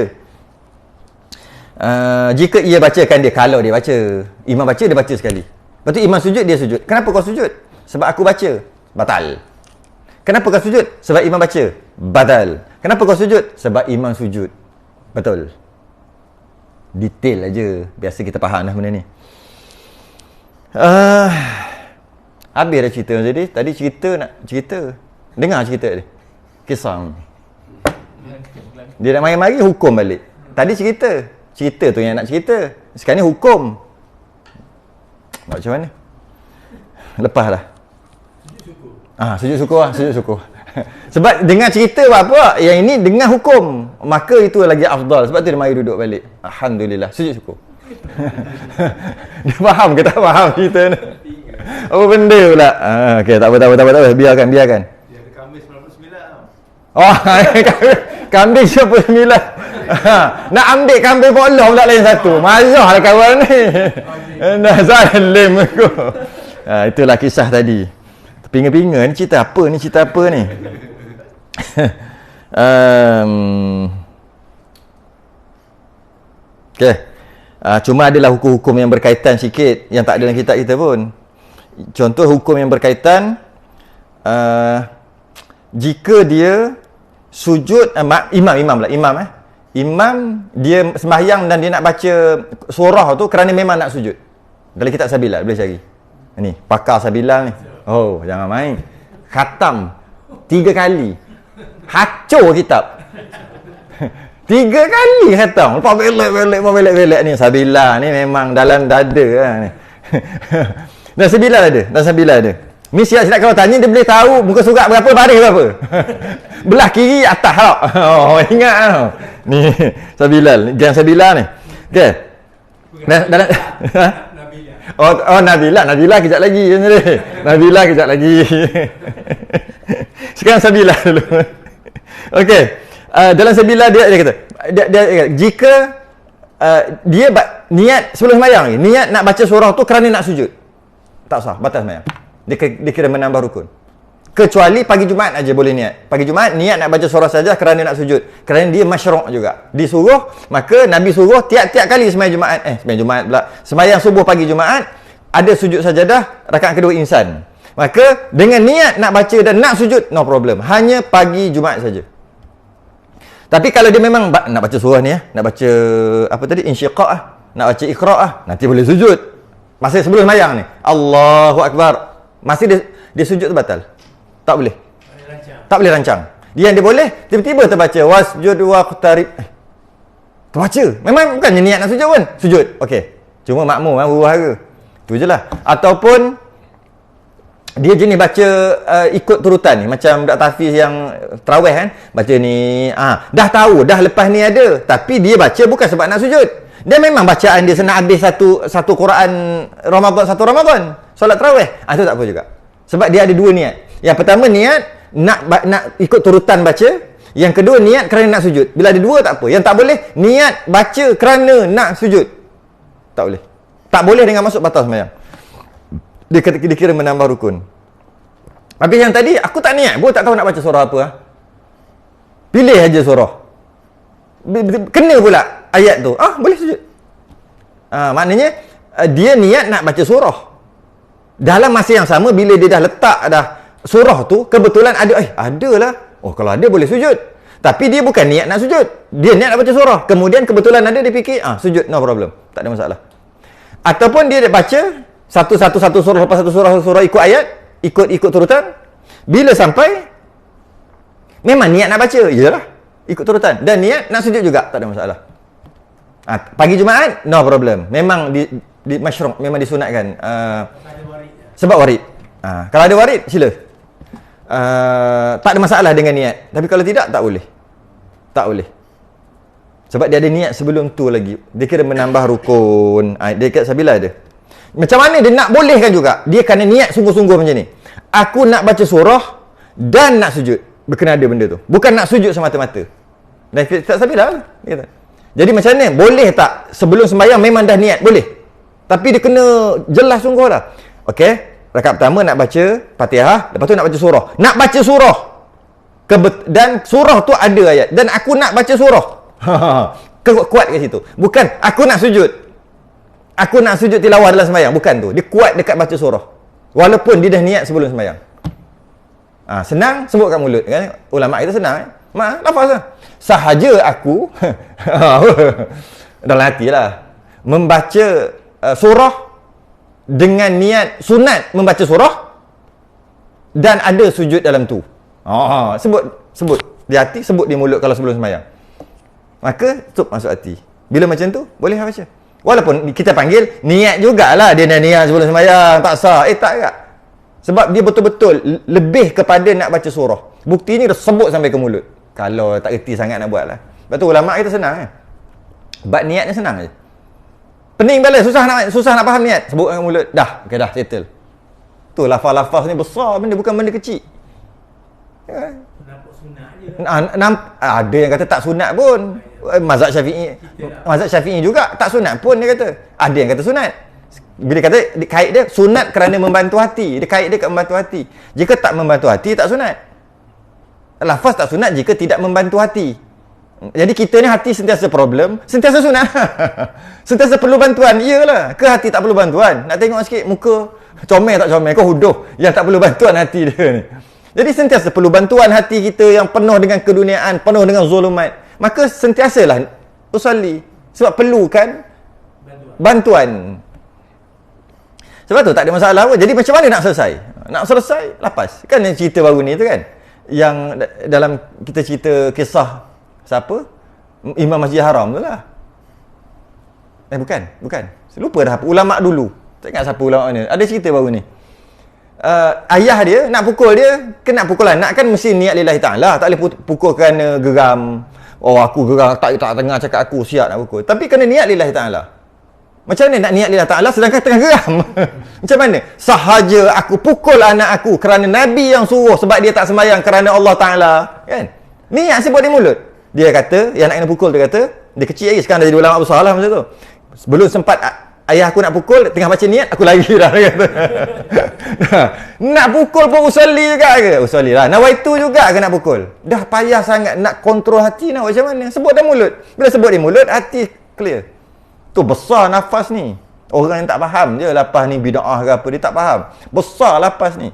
Jika ia bacakan dia, kalau dia baca. Imam baca, dia baca sekali. Lepas tu imam sujud, dia sujud. Kenapa kau sujud? Sebab aku baca. Batal. Kenapa kau sujud? Sebab imam baca. Batal. Kenapa kau sujud? Sebab imam sujud. Betul. Detail aja. Biasa kita faham lah benda ni. Habis dah cerita. Jadi tadi cerita nak cerita. Dengar cerita dia. Kisah. Dia nak mari-mari hukum balik. Tadi cerita. Cerita tu yang nak cerita. Sekarang ni hukum. Macam mana? Lepaslah. Sujud syukur lah. Sujud syukur. Sebab dengar cerita buat apa? Yang ini dengar hukum. Maka itu lagi afdal. Sebab tu dia mari duduk balik. Alhamdulillah. Sujud syukur. Dia faham ke tak faham cerita ni? Apa benda pula? Okey, tak apa. Biarkan. Dia ada Khamis 99 tau. Oh, kambing 99. Nak ambil kambing bola pula lain satu. Marahlah kawan ni. Dah zalim aku. Itulah kisah tadi. Pinga-pinga ni cerita apa ni? Okey. Cuma adalah hukum-hukum yang berkaitan sikit yang tak ada dalam kitab kita pun. Contoh hukum yang berkaitan jika dia sujud imam dia sembahyang dan dia nak baca surah tu kerana memang nak sujud. Dalam kitab Sabilal boleh cari. Ni pakar Sabilal ni. Oh, jangan main. Khatam 3 kali. Hancur kitab. 3 kali khatam. Lepas belek ni Sabilal ni memang dalam dada lah ni. Dan Sabilal ada. Ni silap kalau tanya dia boleh tahu muka surat berapa, baris berapa. Belah kiri atas tau. Oh, ingat tau. Ni Sabilal, gang Sabilal ni. Okey. Dalam Nabila kejap lagi Nabila kejap lagi. Sekarang Sabilal dulu. Okey. Dalam Sabilal dia kata jika dia niat sebelum sembahyang ni, niat nak baca surah tu kerana nak sujud, tak sah, batal sembahyang. Dia kira menambah rukun. Kecuali pagi Jumaat aja boleh niat. Pagi Jumaat niat nak baca surah saja kerana nak sujud. Kerana dia masyru' juga. Disuruh, maka Nabi suruh tiap-tiap kali sembahyang subuh pagi Jumaat ada sujud sajadah rakaat kedua insan. Maka dengan niat nak baca dan nak sujud, no problem. Hanya pagi Jumaat saja. Tapi kalau dia memang nak baca surah ni nak baca apa tadi, insyiqaq nak baca iqra' nanti boleh sujud. Masa sebelum sembahyang ni, Allahu Akbar. Masih dia sujud tu batal. Tak boleh. Tak boleh rancang. Dia boleh tiba-tiba terbaca wasjud waqtarib. Terbaca. Memang bukannya niat nak sujud pun. Sujud. Okey. Cuma makmum huru-hara. Tu je lah. Ataupun dia jenis baca ikut turutan ni, macam budak tahfiz yang tarawih kan, baca ni dah tahu dah lepas ni ada, tapi dia baca bukan sebab nak sujud. Dia memang bacaan dia senang habis satu Quran Ramadan solat tarawih. Itu tak apa juga. Sebab dia ada 2 niat. Yang pertama niat nak ikut turutan baca, yang kedua niat kerana nak sujud. Bila ada 2 tak apa. Yang tak boleh niat baca kerana nak sujud. Tak boleh. Tak boleh dengan masuk batal sembahyang. Dia kira menambah rukun. Habis yang tadi aku tak niat, tak tahu nak baca surah apa. Pilih aja surah. Kena pula ayat tu. Boleh sujud. Maknanya dia niat nak baca surah. Dalam masa yang sama bila dia dah letak dah surah tu, kebetulan adalah. Oh, kalau ada boleh sujud. Tapi dia bukan niat nak sujud. Dia niat nak baca surah. Kemudian kebetulan ada, dia fikir sujud, no problem. Tak ada masalah. Ataupun dia baca satu surah lepas satu surah ikut ayat, ikut turutan. Bila sampai memang niat nak baca, iyalah, ikut turutan, dan niat nak sujud juga, tak ada masalah. Pagi Jumaat no problem. Memang di masyru', memang disunatkan. Sebab warid. Kalau ada warid sila. Tak ada masalah dengan niat. Tapi kalau tidak, tak boleh. Tak boleh. Sebab dia ada niat sebelum tu lagi. Dia kira menambah rukun. Dia kat Sabilal ada. Macam mana dia nak bolehkan juga? Dia kena niat sungguh-sungguh macam ni. Aku nak baca surah dan nak sujud. Berkena ada benda tu. Bukan nak sujud semata-mata. Dan tak Sabilal kata. Jadi macam mana? Boleh tak sebelum sembahyang memang dah niat? Boleh. Tapi dia kena jelas sungguh lah. Okey. Rakaat pertama nak baca Fatihah, lepas tu nak baca surah. Nak baca surah. Dan surah tu ada ayat. Dan aku nak baca surah. Kuat kat situ. Bukan aku nak sujud. Aku nak sujud tilawah dalam sembahyang. Bukan tu. Dia kuat dekat baca surah. Walaupun dia dah niat sebelum sembahyang. Senang sebut kat mulut kan. Ulama kita senang lafaz lah. Sahaja aku dalam hati lah membaca surah dengan niat sunat membaca surah, dan ada sujud dalam tu. Sebut di hati, sebut di mulut kalau sebelum sembahyang. Maka masuk hati. Bila macam tu, boleh baca. Walaupun kita panggil niat jugalah dia nak niat sebelum sembahyang, tak sah. Tak juga. Sebab dia betul-betul lebih kepada nak baca surah. Buktinya dia sebut sampai ke mulut. Kalau tak reti sangat nak buat lah. Lepas tu ulama' kita senang kan. Bab niatnya senang je. Pening balik, susah nak faham niat. Sebut dengan mulut. Dah, okay, dah settle. Tu lafaz-lafaz ni besar benda, bukan benda kecil. Ya. Nampak sunat je. Ada yang kata tak sunat pun. Mazhab Syafi'i juga tak sunat pun dia kata. Ada yang kata sunat. Bila kata kait dia sunat kerana membantu hati. Dia kait dia kat membantu hati. Jika tak membantu hati tak sunat. Lafaz tak sunat jika tidak membantu hati. Jadi kita ni hati sentiasa problem, sentiasa sunat. Sentiasa perlu bantuan. Iyalah. Ke hati tak perlu bantuan? Nak tengok sikit muka comel tak comel, kau huduh yang tak perlu bantuan hati dia ni. Jadi sentiasa perlu bantuan hati kita yang penuh dengan keduniaan, penuh dengan zulumat. Maka sentiasalah usalli. Sebab perlukan bantuan. Sebab tu tak ada masalah pun. Jadi macam mana nak selesai? Nak selesai, lapas. Kan yang cerita baru ni tu kan? Yang dalam kita cerita kisah siapa? Imam Masjid Haram tu lah. Bukan. Lupa dah apa. Ulama' dulu. Tak ingat siapa ulama' ni. Ada cerita baru ni. Ayah dia nak pukul dia, kena pukul anak kan mesti niat lillahi ta'ala. Tak boleh pukul kerana geram. Oh aku geram, tak tengah cakap aku siap nak pukul. Tapi kena niat lillahi ta'ala. Macam mana nak niat lillahi ta'ala sedangkan tengah geram? Macam mana? Sahaja aku pukul anak aku kerana Nabi yang suruh sebab dia tak sembahyang kerana Allah Ta'ala. Kan? Niat sebut di mulut. Dia kata, yang nak kena pukul dia kata, dia kecil lagi, sekarang dah jadi ulama besar lah masa tu. Belum sempat ayah aku nak pukul, tengah baca niat, aku lari dah. Dia kata. Nak pukul pun usalli juga ke? Usalli lah. Nawaitu juga ke nak pukul? Dah payah sangat nak kontrol hati nak macam mana? Sebut dah mulut. Bila sebut di mulut, hati clear. Tu besar nafas ni. Orang yang tak faham je lapas ni bid'ah ke apa, dia tak faham. Besar lapas ni.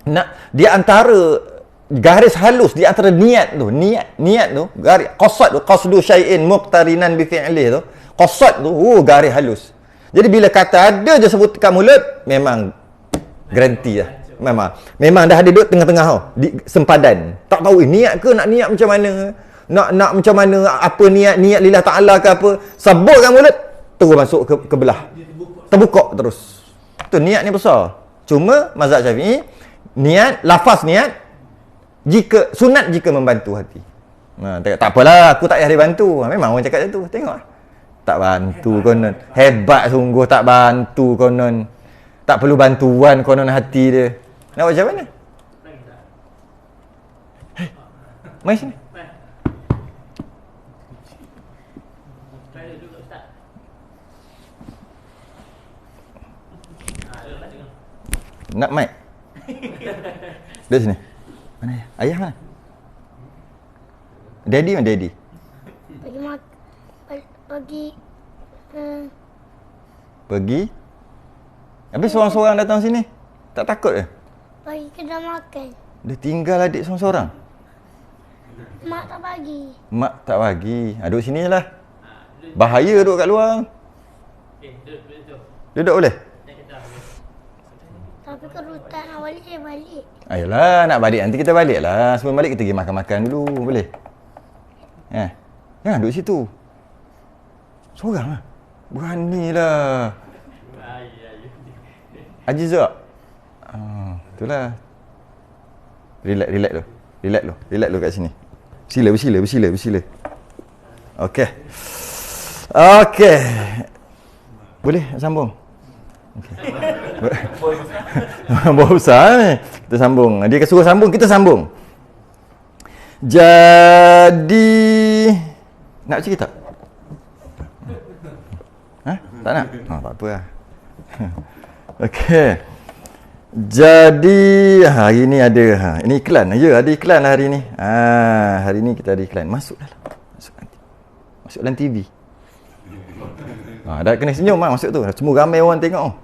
Nak di antara garis halus di antara niat tu, garis qasad tu, qasdu syai'in muqtarinan bi fi'lih tu. Qasad tu, garis halus. Jadi bila kata ada je sebut kat mulut, memang garanti lah. Memang dah ada duduk tengah-tengah tau. Sempadan. Tak tahu niat ke nak niat macam mana. Nak macam mana, apa niat lillah ta'ala ke apa. Sebut kat mulut, terus masuk ke belah. Terbuka terus. Tu niat ni besar. Cuma mazhab Syafi'i, lafaz niat sunat jika membantu hati. Tak apalah, aku tak payah dia bantu. Memang orang cakap macam tu. Tengok. Tak bantu konon. Hebat sungguh tak bantu konon. Tak perlu bantuan konon hati dia. Nak macam mana? Mai sini. Nak mic? Dari sini. Mana ayah? Ayah mana? Daddy mana daddy? Pergi? Habis seorang-seorang datang sini? Tak takut ke? Pergi kedai makan. Dia tinggal adik seorang-seorang? Mak tak bagi. Mak tak bagi. Duduk sini je lah. Bahaya duduk kat luar. Duduk boleh? Tapi kalau tak nak balik, saya balik. Ayolah, nak balik nanti kita balik lah. Sebelum balik kita pergi makan-makan dulu. Boleh? Jangan duduk situ. Seorang lah. Beranilah. Ajiz tak? Itulah. Relax lu kat sini. Bersila. Okey. Boleh sambung? Okey. Bawa besar ni. Kita sambung. Dia suruh sambung, kita sambung. Jadi nak cerita tak? Tak nak? Tak apa lah. Okey. Jadi hari ni ada ini iklan. Ya, ada iklan hari ni. Hari ni kita ada iklan. Masuk dalam TV. Dah kena senyum masuk tu. Semua ramai orang tengok.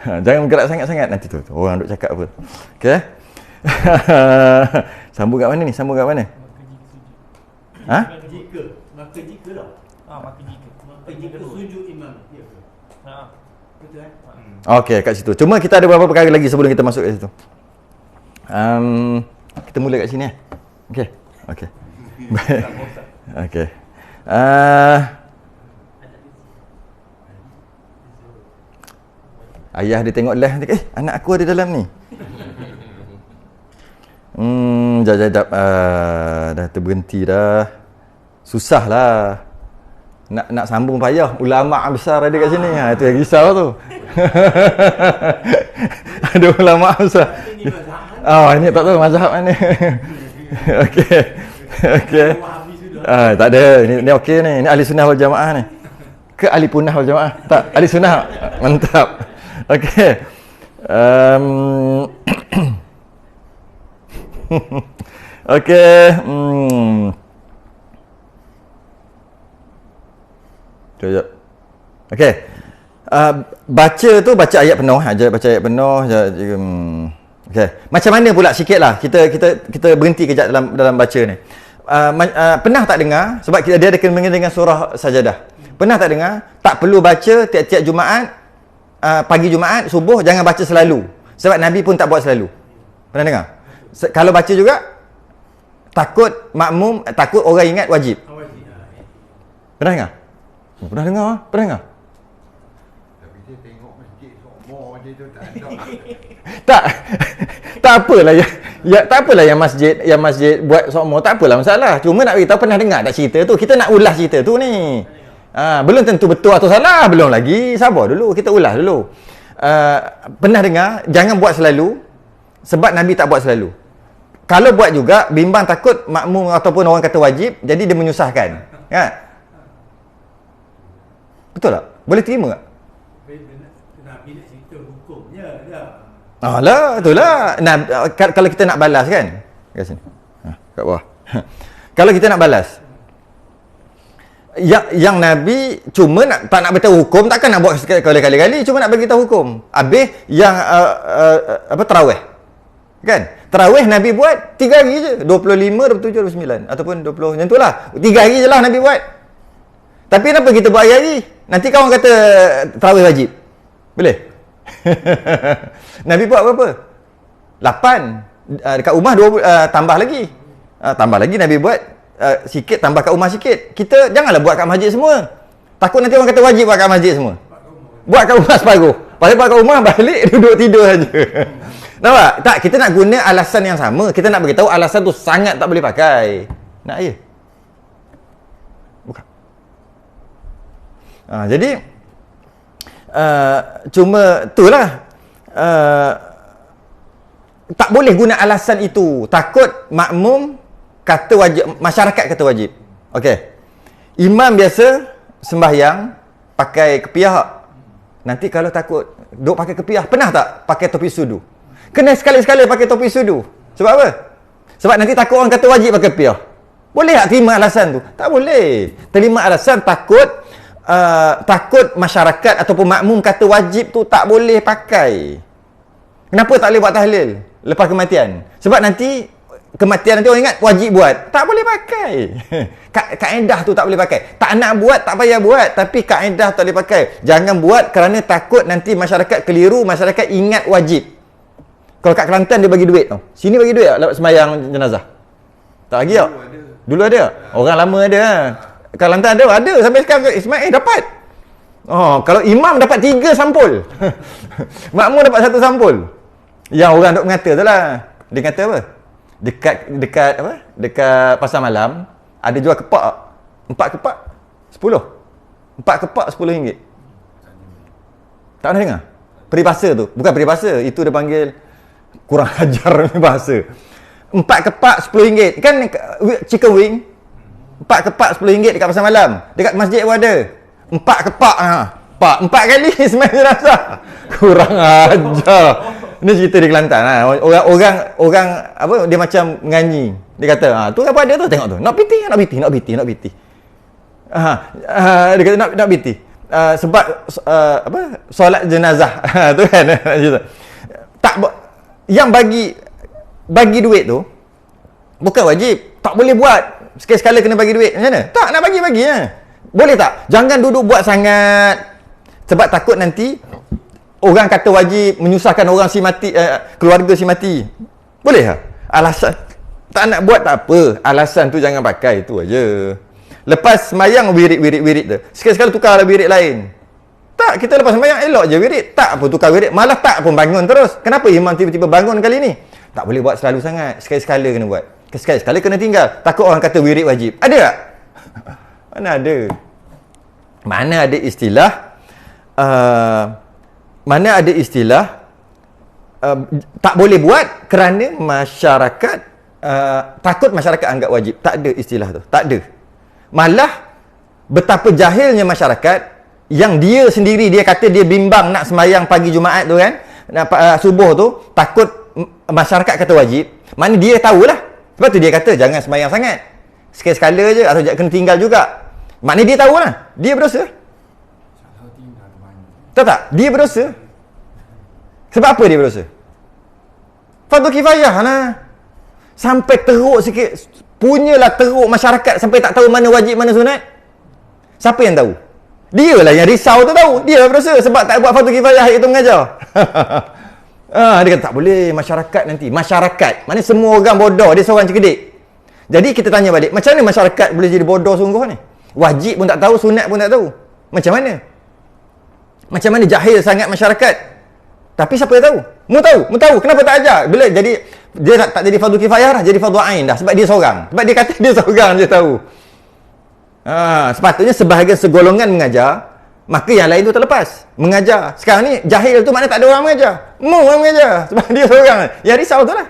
Jangan bergerak sangat-sangat nanti tu. Orang duk cakap apa. Okey. Sambung kat mana ni? Maka jika tau. Maka jika sujud imam. Betul Okey, kat situ. Cuma kita ada beberapa perkara lagi sebelum kita masuk kat situ. Kita mula kat sini. Okey. Okey. Baik. Okey. Ayah dia tengok live nanti, anak aku ada dalam ni. Jap. Dah terberhenti dah. Susah lah. Nak sambung payah. Ulama besar ada kat sini. Itu yang risau tu. Ada ulama besar. Ini tak tahu mazhab mana. Okey. Tak ada. Ni okey ni. Ni ahli sunnah wal jamaah ni. Ke ahli punah wal jamaah? Tak, ahli sunnah. Mantap. Okey. Okey. Sekejap. Okey. Baca tu baca ayat penuh aja, baca ayat penuh. Okey. Macam mana pula sikitlah kita berhenti kejap dalam baca ni. Pernah tak dengar sebab dia ada kena dengan surah Sajadah. Pernah tak dengar tak perlu baca tiap-tiap Jumaat, pagi Jumaat, subuh jangan baca selalu. Sebab Nabi pun tak buat selalu. Pernah dengar? Kalau baca juga takut makmum, takut orang ingat wajib. Pernah dengar? Pernah dengar? Pernah dengar? Tapi dia tengok masjid semua je tu tak ada. Tak apalah tak apalah yang masjid buat semua, tak apalah masalah. Cuma nak beritahu pernah dengar tak cerita tu? Kita nak ulas cerita tu ni. Belum tentu betul atau salah, belum lagi. Sabar dulu, kita ulas dulu. Pernah dengar jangan buat selalu sebab Nabi tak buat selalu. Kalau buat juga bimbang takut makmum ataupun orang kata wajib, jadi dia menyusahkan. Kan? Betul tak? Boleh terima tak? Nabi nak cerita hukumnya dah. Alah, itulah. Kalau kita nak balas kan? Kat sini. Kat bawah. Kalau kita nak balas. Yang Nabi cuma tak nak beritahu hukum, takkan nak buat kali-kali, cuma nak bagi tahu hukum. Habis yang tarawih. Kan? Tarawih Nabi buat 3 hari je. 25, 27, 29 ataupun 20 macam itulah. 3 hari je lah Nabi buat. Tapi kenapa kita buat hari-hari? Nanti kawan kata tarawih wajib. Boleh? Nabi buat berapa? 8. Dekat rumah 2 tambah lagi. Tambah lagi Nabi buat sikit, tambah kat rumah sikit. Kita janganlah buat kat masjid semua. Takut nanti orang kata wajib buat kat masjid semua. Buat kat rumah separuh. Pasal buat kat rumah balik duduk tidur saja. Nampak? Tak, kita nak guna alasan yang sama. Kita nak beritahu alasan tu sangat tak boleh pakai. Nak ya? Bukan. Jadi cuma itulah. Tak boleh guna alasan itu. Takut makmum kata wajib, masyarakat kata wajib. Okey. Imam biasa sembahyang pakai kepiah. Nanti kalau takut duk pakai kepiah, pernah tak pakai topi sudu? Kena sekali-sekali pakai topi sudu. Sebab apa? Sebab nanti takut orang kata wajib pakai kepiah. Boleh tak terima alasan tu? Tak boleh. Terima alasan takut masyarakat ataupun makmum kata wajib tu tak boleh pakai. Kenapa tak boleh buat tahlil lepas kematian? Sebab nanti kematian nanti orang ingat wajib buat. Tak boleh pakai. Kaedah tu tak boleh pakai. Tak nak buat, tak payah buat. Tapi kaedah tak boleh pakai. Jangan buat kerana takut nanti masyarakat keliru, masyarakat ingat wajib. Kalau kat Kelantan dia bagi duit tau. Sini bagi duit tak sembahyang jenazah? Tak bagi tak? Dulu ada. Orang lama ada. Kelantan ada. Sampai sekarang Ismail dapat. Kalau imam dapat 3 sampul. Makmum dapat 1 sampul. Yang orang duk mengata tu lah. Dia kata apa? Dekat pasar malam ada jual kepak. 4 kepak 10. 4 kepak RM10. Tak pernah dengar? Peribahasa tu. Bukan peribahasa, itu dia panggil kurang ajar bahasa. 4 kepak RM10. Kan chicken wing 4 kepak RM10 dekat pasar malam. Dekat masjid pun ada. 4 kepak 4 kali sembahyang jenazah. Kurang ajar. Ini cerita di Kelantan lah. Orang apa dia macam menganyi. Dia kata, tu apa dia tu? Tengok tu. Nak piti. Dia kata nak piti. Sebab apa? Solat jenazah. Tu kan. Tak yang bagi duit tu bukan wajib. Tak boleh buat. Sekali-sekala kena bagi duit. Macam mana? Tak, nak bagi ya. Boleh tak? Jangan duduk buat sangat. Sebab takut nanti orang kata wajib menyusahkan orang si mati, keluarga si mati. Boleh tak? Alasan tak nak buat tak apa. Alasan tu jangan pakai, tu aja. Lepas sembahyang wirid tu. Sekali-sekala tukarlah wirid lain. Tak, kita lepas sembahyang elok je wirid. Tak apa tukar wirid. Malah tak pun bangun terus. Kenapa imam tiba-tiba bangun kali ni? Tak boleh buat selalu sangat. Sekali-sekala kena buat. Sekali-sekala kena tinggal. Takut orang kata wirid wajib. Ada tak? Mana ada? Mana ada istilah tak boleh buat kerana masyarakat takut masyarakat anggap wajib. Tak ada istilah tu. Tak ada. Malah betapa jahilnya masyarakat yang dia sendiri dia kata dia bimbang nak sembahyang pagi Jumaat tu kan, subuh tu, takut masyarakat kata wajib. Mana dia tahulah. Sebab tu dia kata jangan sembahyang sangat. Sekali-sekala je atau kena tinggal juga. Maknanya dia tahulah. Dia berdosa. Tahu tak? Dia berdosa. Sebab apa dia berdosa? Fardu kifayah lah. Sampai teruk sikit. Punyalah teruk masyarakat sampai tak tahu mana wajib mana sunat. Siapa yang tahu? Dia lah yang risau tu tahu. Dia berdosa sebab tak buat fardu kifayah itu mengajar. Dia kata tak boleh masyarakat nanti. Masyarakat. Maknanya semua orang bodoh. Dia seorang cerdik. Jadi kita tanya balik. Macam mana masyarakat boleh jadi bodoh sungguh ni? Wajib pun tak tahu. Sunat pun tak tahu. Macam mana? Macam mana jahil sangat masyarakat? Tapi siapa yang tahu? Mu tahu. Kenapa tak ajar? Bila jadi dia tak jadi fardu kifayah dah, jadi fardu ain dah sebab dia seorang. Sebab dia kata dia seorang je tahu. Sepatutnya sebahagian segolongan mengajar, maka yang lain tu terlepas mengajar. Sekarang ni jahil tu maknanya tak ada orang mengajar. Mu orang mengajar sebab dia seorang. Yang risau tu lah.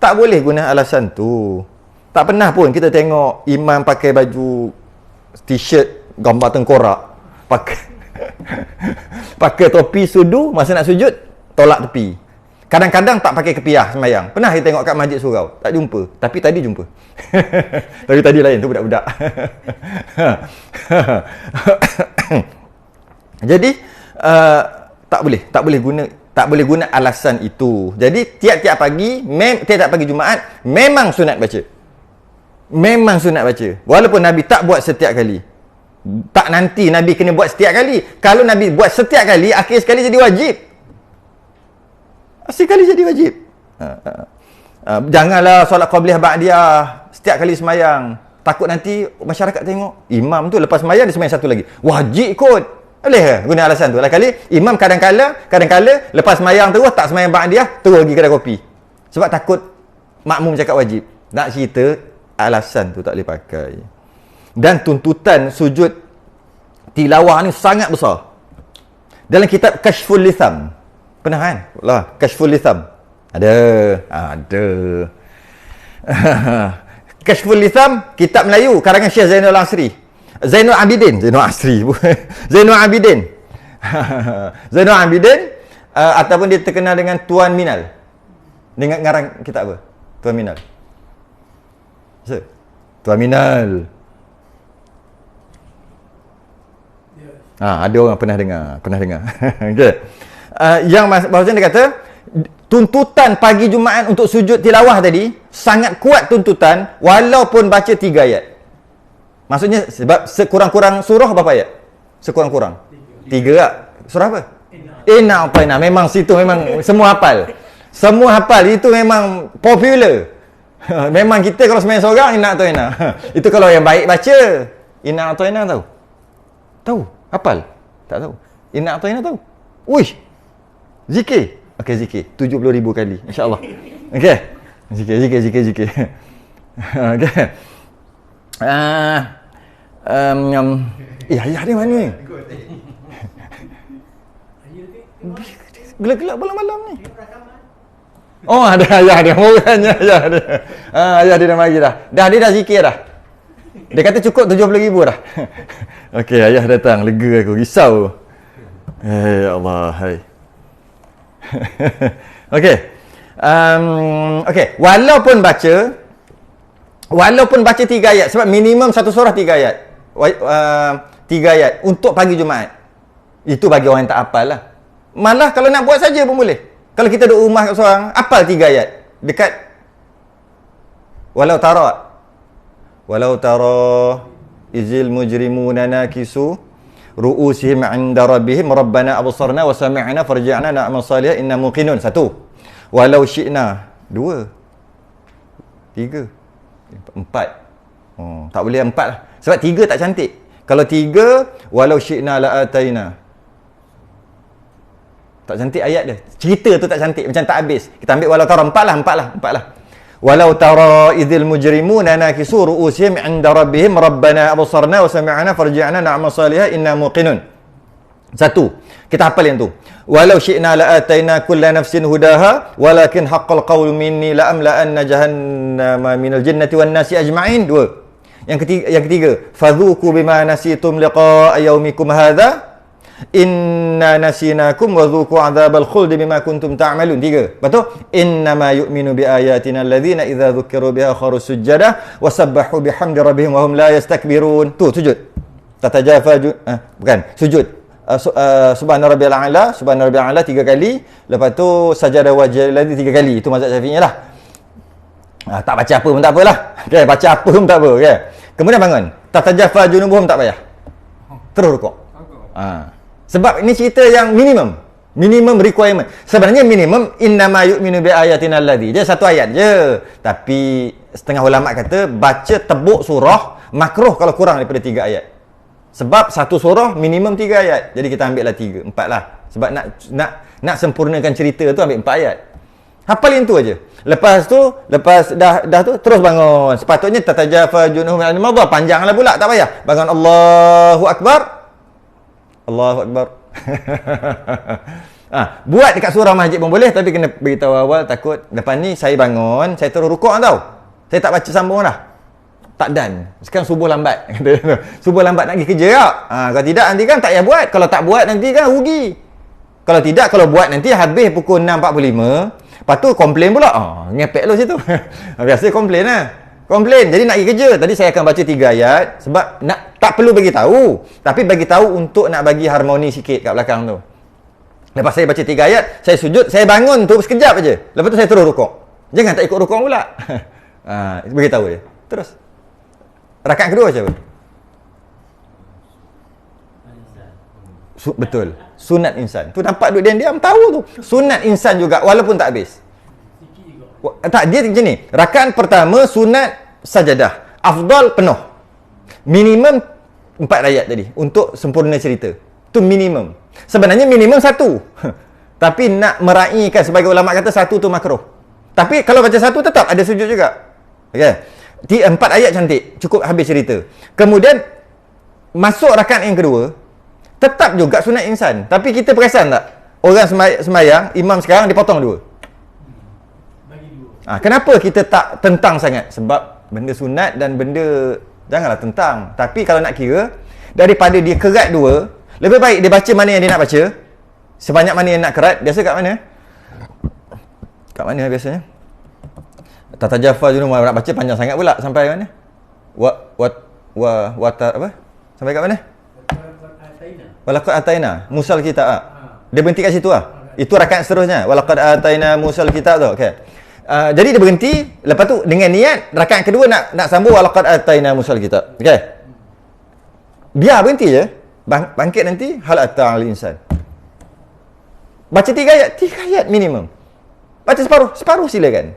Tak boleh guna alasan tu. Tak pernah pun kita tengok imam pakai baju t-shirt gambar tengkorak, pakai topi sudu, masa nak sujud tolak tepi. Kadang-kadang tak pakai kepiah sembahyang. Pernah kita tengok kat masjid surau, tak jumpa. Tapi tadi jumpa. Tapi tadi lain tu budak-budak. Jadi tak boleh guna alasan itu. Jadi tiap-tiap pagi Jumaat memang sunat baca. Memang sunat baca. Walaupun Nabi tak buat setiap kali. Tak nanti Nabi kena buat setiap kali. Kalau Nabi buat setiap kali, akhir sekali jadi wajib. Akhir sekali jadi wajib. Janganlah solat qabliyah ba'diyah setiap kali semayang. Takut nanti masyarakat tengok imam tu lepas semayang dia semayang satu lagi. Wajib kot. Boleh ke guna alasan tu? Lain kali imam kadang-kala lepas semayang terus tak semayang ba'diyah, terus pergi kedai kopi. Sebab takut makmum cakap wajib. Nak cerita alasan tu tak boleh pakai. Dan tuntutan sujud tilawah ni sangat besar. Dalam kitab Kashful Litham. Pernah kan? Kashful Litham. Ada. Kashful Litham, kitab Melayu karangan Syekh Zainul Abidin. Zainul Abidin ataupun dia terkenal dengan Tuan Minal. Dengar ngarang kitab apa? Tuan Minal. Tuan Minal. Ada orang pernah dengar. Okey. Yang maksudnya dia kata tuntutan pagi Jumaat untuk sujud tilawah tadi sangat kuat tuntutan walaupun baca 3 ayat. Maksudnya sebab sekurang-kurang surah berapa ayat? Sekurang-kurang 3 tak? Surah apa? Inna A'tayna. Memang situ memang semua hafal. Semua hafal. Itu memang popular. Memang kita kalau sembahyang seorang Inna A'tayna. Itu kalau yang baik baca. Inna A'tayna tahu? Tahu? Hafal? Tak tahu. Inna A'tayna tahu? Uish. Zikir. Okey, zikir 70,000 kali insya-Allah. Okey. Zikir. Okey. Ayah dia mana ni? Gelap-gelap malam-malam ni. Oh, ada ayah dia. Orangnya ayah dia. Ayah dia dah mari dah. Dia dah zikir dah. Dia kata cukup 70,000 dah. Okey, ayah datang. Lega aku. Risau. Ya Allah. Hai. Okey. Okey. Walaupun baca 3 ayat. Sebab minimum satu surah 3 ayat. 3 ayat. Untuk pagi Jumaat. Itu bagi orang yang tak hafal lah. Malah kalau nak buat saja pun boleh. Kalau kita duduk rumah seorang, hafal 3 ayat. Dekat Walau tara izil mujrimuna nakisu ru'usihim 'inda rabbihim rabbana absarna wa sami'na farji'na na'mal salihan inna muqinun. 1. Walau syi'na. 2. 3. 4. Tak boleh 4 lah. Sebab 3 tak cantik. Kalau 3, walau syi'na la'ataina. Tak cantik ayat dia. Cerita tu tak cantik, macam tak habis. Kita ambil walau tara 4 lah. Walau tara idzil mujrimuna nakisu ru'usihim 'inda rabbihim rabbana absarna wa sami'na farji'na na'mal salihan inna muqinun. 1. Kita hafal yang tu. Walau syi'na la'ataina kulla nafsin hudaha walakin haqqal qawlu minni la'amla'anna jahannama minal jinnati wan nasi ajma'in. 2. Yang ketiga, fadhuku bima nasitum liqa'a yaumikum hadha inna nasinakum wa dhuku 'adzabal khuldi bima kuntum ta'malun. 3. Betul? Innama yu'minu bi ayatina alladhina idza dzukiru biha kharu sujada wa sabbahu bihamdi rabbihim wa hum la yastakbirun. Tu sujud. Tatajafa bukan, sujud. Subhana rabbiyal a'la, subhana rabbiyal a'la 3 kali. Lepas tu sajada wajhil ladzi 3 kali. Itu mazhab Syafi'i lah. Tak baca apa pun tak apalah. Okey, baca apa pun tak apa, okey. Kemudian bangun. Tatajafa junubuhum tak payah. Terus rukuk. Sebab ini cerita yang minimum requirement. Sebenarnya minimum innama yu'minu bi ayatina alladhi. Dia satu ayat je. Tapi setengah ulama kata baca tebuk surah makruh kalau kurang daripada 3 ayat. Sebab satu surah minimum 3 ayat. Jadi kita ambillah 3, 4 lah. Sebab nak sempurnakan cerita tu ambil 4 ayat. Hafal yang tu aja. Lepas dah tu terus bangun. Sepatutnya tatajafa junuhum 'anil madha. Panjanglah pula, tak payah. Bangun Allahu akbar. Allahu akbar. Buat dekat surah masjid pun boleh, tapi kena beritahu awal, takut lepas ni saya bangun, saya terus rukuk tau. Saya tak baca sambung dah. Tak dan. Sekarang subuh lambat. Subuh lambat nak pergi kerja tak? Kalau tidak nanti kan tak payah buat. Kalau tak buat nanti kan rugi. Kalau tidak, kalau buat nanti habis pukul 6.45. Lepas tu komplain pula. Ngepek lu situ. Biasa komplain lah. Komplain. Jadi nak pergi kerja. Tadi saya akan baca 3 ayat. Sebab tak perlu bagi tahu. Tapi bagi tahu untuk nak bagi harmoni sikit kat belakang tu. Lepas saya baca 3 ayat, saya sujud, saya bangun tu sekejap aja. Lepas tu saya terus rukuk. Jangan tak ikut rukuk pula. Bagi tahu dia. Terus. Rakaat kedua macam apa? Betul. Sunat insan. Tu nampak duk diam-diam tahu tu. Sunat insan juga walaupun tak habis. Tak, dia macam ni. Rakaat pertama sunat sajadah. Afdal penuh. Minimum 4 ayat tadi untuk sempurna cerita. Tu minimum. Sebenarnya minimum 1. Tapi nak meraihkan, sebagai ulama kata 1 tu makruh. Tapi kalau baca 1 tetap ada sujud juga. Okey. 4 ayat cantik, cukup habis cerita. Kemudian masuk rakaat yang kedua, tetap juga sunat insan. Tapi kita perasan tak? Orang sembahyang, imam sekarang dipotong 2. Bagi 2. Kenapa kita tak tentang sangat? Sebab benda sunat dan benda janganlah tentang. Tapi kalau nak kira, daripada dia kerat 2, lebih baik dia baca mana yang dia nak baca, sebanyak mana yang nak kerat. Biasa kat mana? Kat mana biasanya? Tata Jaffa junum nak baca panjang sangat pula sampai mana? Apa? Sampai kat mana? Walaqad ataina Musal kitab. Dia berhenti kat situ lah. Itu rakaat seterusnya. Walaqad ataina Musal kitab tu. Okey. Jadi dia berhenti, lepas tu dengan niat rakaat kedua nak sambung walaqad ataina Musal kitab. Okey. Biar berhenti je. Bangkit nanti hal atal insan. Baca 3 ayat minimum. Baca separuh silakan.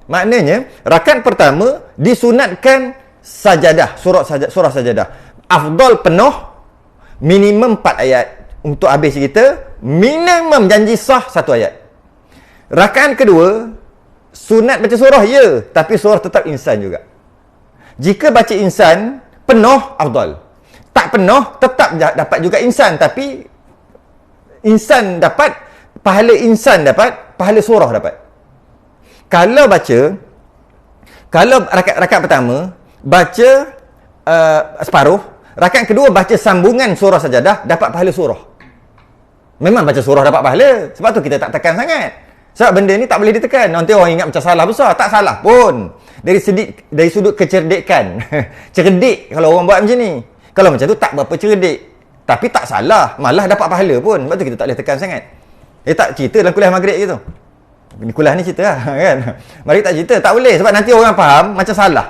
Maknanya rakaat pertama disunatkan sajadah, surah sajadah. Afdal penuh, minimum 4 ayat untuk habis cerita, minimum janji sah 1 ayat. Rakaat kedua sunat baca surah ya, tapi surah tetap insan juga. Jika baca insan penuh afdal. Tak penuh tetap dapat juga insan, tapi insan dapat pahala, insan dapat pahala, surah dapat. Kalau rakaat pertama baca separuh, rakaat kedua baca sambungan surah sajadah, dapat pahala surah. Memang baca surah dapat pahala. Sebab tu kita tak tekan sangat. Sebab benda ni tak boleh ditekan. Nanti orang ingat macam salah besar. Tak salah pun. Dari sudut kecerdikan. Cerdik kalau orang buat macam ni. Kalau macam tu tak berapa cerdik. Tapi tak salah. Malah dapat pahala pun. Sebab tu kita tak boleh tekan sangat. Tak cerita dalam kuliah maghrib gitu. Kuliah ni cerita lah kan. Mari tak cerita. Tak boleh. Sebab nanti orang faham macam salah.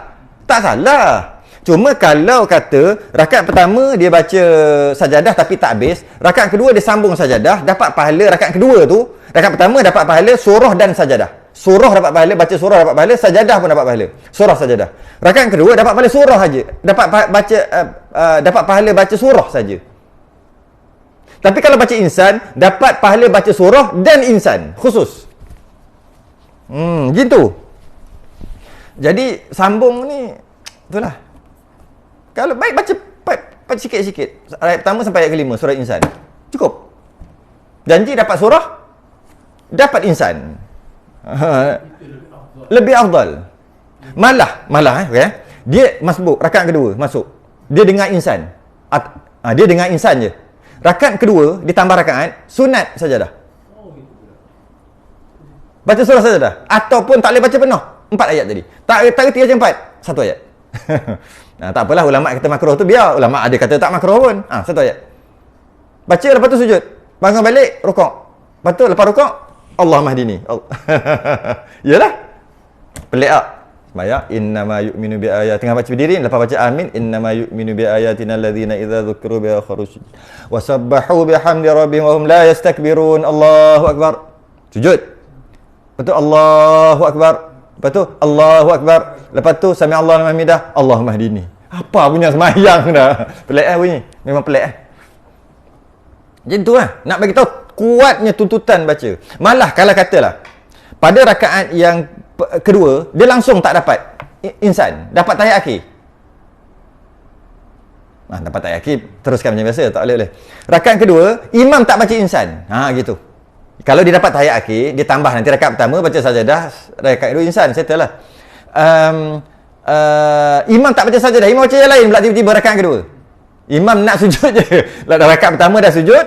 Tak salah. Cuma kalau kata rakaat pertama dia baca sajadah tapi tak habis, rakaat kedua dia sambung sajadah, dapat pahala rakaat kedua tu. Rakaat pertama dapat pahala surah dan sajadah. Surah dapat pahala, baca surah dapat pahala, sajadah pun dapat pahala. Surah sajadah. Rakaat kedua dapat pahala surah saja. Dapat pahala baca surah saja. Tapi kalau baca insan, dapat pahala baca surah dan insan khusus. Gitu. Jadi sambung ni itulah. Kalau baik baca sikit-sikit. Ayat pertama sampai ayat kelima surah insan. Cukup. Janji dapat surah, dapat insan. Lebih afdal. Malah okay? Dia masbuk rakaat kedua masuk. Dia dengar insan. Dia dengar insan je. Rakaat kedua ditambah rakaat sunat sajadah. Baca surah sajadah ataupun tak boleh baca penuh 4 ayat tadi. Tak 3 je 4, 1 ayat. Tak apalah ulama kata makruh tu, biar ulama ada kata tak makruh pun. 1 ayat. Baca lepas tu sujud. Bangun balik rukuk. Lepas tu lepas rukuk Allah mahdini. Yalah. Pelik tak? Sembahyang innama yu'minu bi ayat. Tengah baca berdiri lepas baca amin innama yu'minu bi ayatina alladzina idza dzukiru biha kharu sujud wa sabbahu bihamdi rabbihim wa hum la yastakbirun. Allahu akbar. Sujud. Lepas tu Allahu akbar. Lepas tu Allahu akbar. Lepas tu sami Allahu liman hamidah. Allahumma hdini. Apa punya sembahyang dah. Pelik bunyi. Memang pelik Jadi tu lah. Nak bagi tahu kuatnya tuntutan baca. Malah kalau katalah pada rakaat yang kedua dia langsung tak dapat insan, dapat tahiyat akhir. Dapat tahiyat akhir teruskan macam biasa, tak boleh. Rakaat kedua imam tak baca insan. Gitu. Kalau dia dapat tahiyat akhir, dia tambah nanti rakaat pertama baca sajadah, rakaat kedua insan, settle lah. Imam tak baca sajadah, imam baca yang lain pula tiba-tiba rakaat kedua. Imam nak sujud je. Rakaat pertama dah sujud,